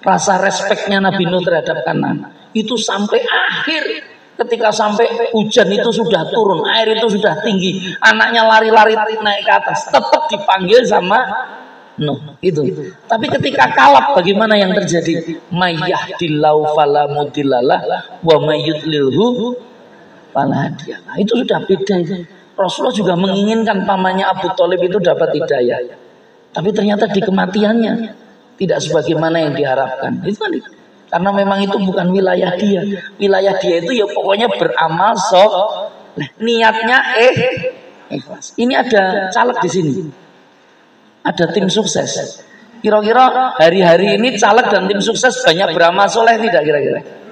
Speaker 2: rasa respeknya Nabi Nuh terhadap Kan'an? Itu sampai akhir, ketika sampai hujan itu sudah turun, air itu sudah tinggi, anaknya lari-lari naik ke atas, tetap dipanggil sama Nuh. Itu. Tapi ketika kalap, bagaimana yang terjadi? Mayyahdillahu fala mudhillalah wa mayyudlilhu fala hadiyalah. Itu sudah beda itu. Rasulullah juga menginginkan pamannya Abu Thalib itu dapat hidayah, tapi ternyata di kematiannya tidak sebagaimana yang diharapkan. Itu kan karena memang itu bukan wilayah dia. Wilayah dia itu ya pokoknya beramal niatnya ikhlas. Ini ada caleg di sini, ada tim sukses. Kira-kira hari-hari ini caleg dan tim sukses banyak beramal soleh tidak kira-kira?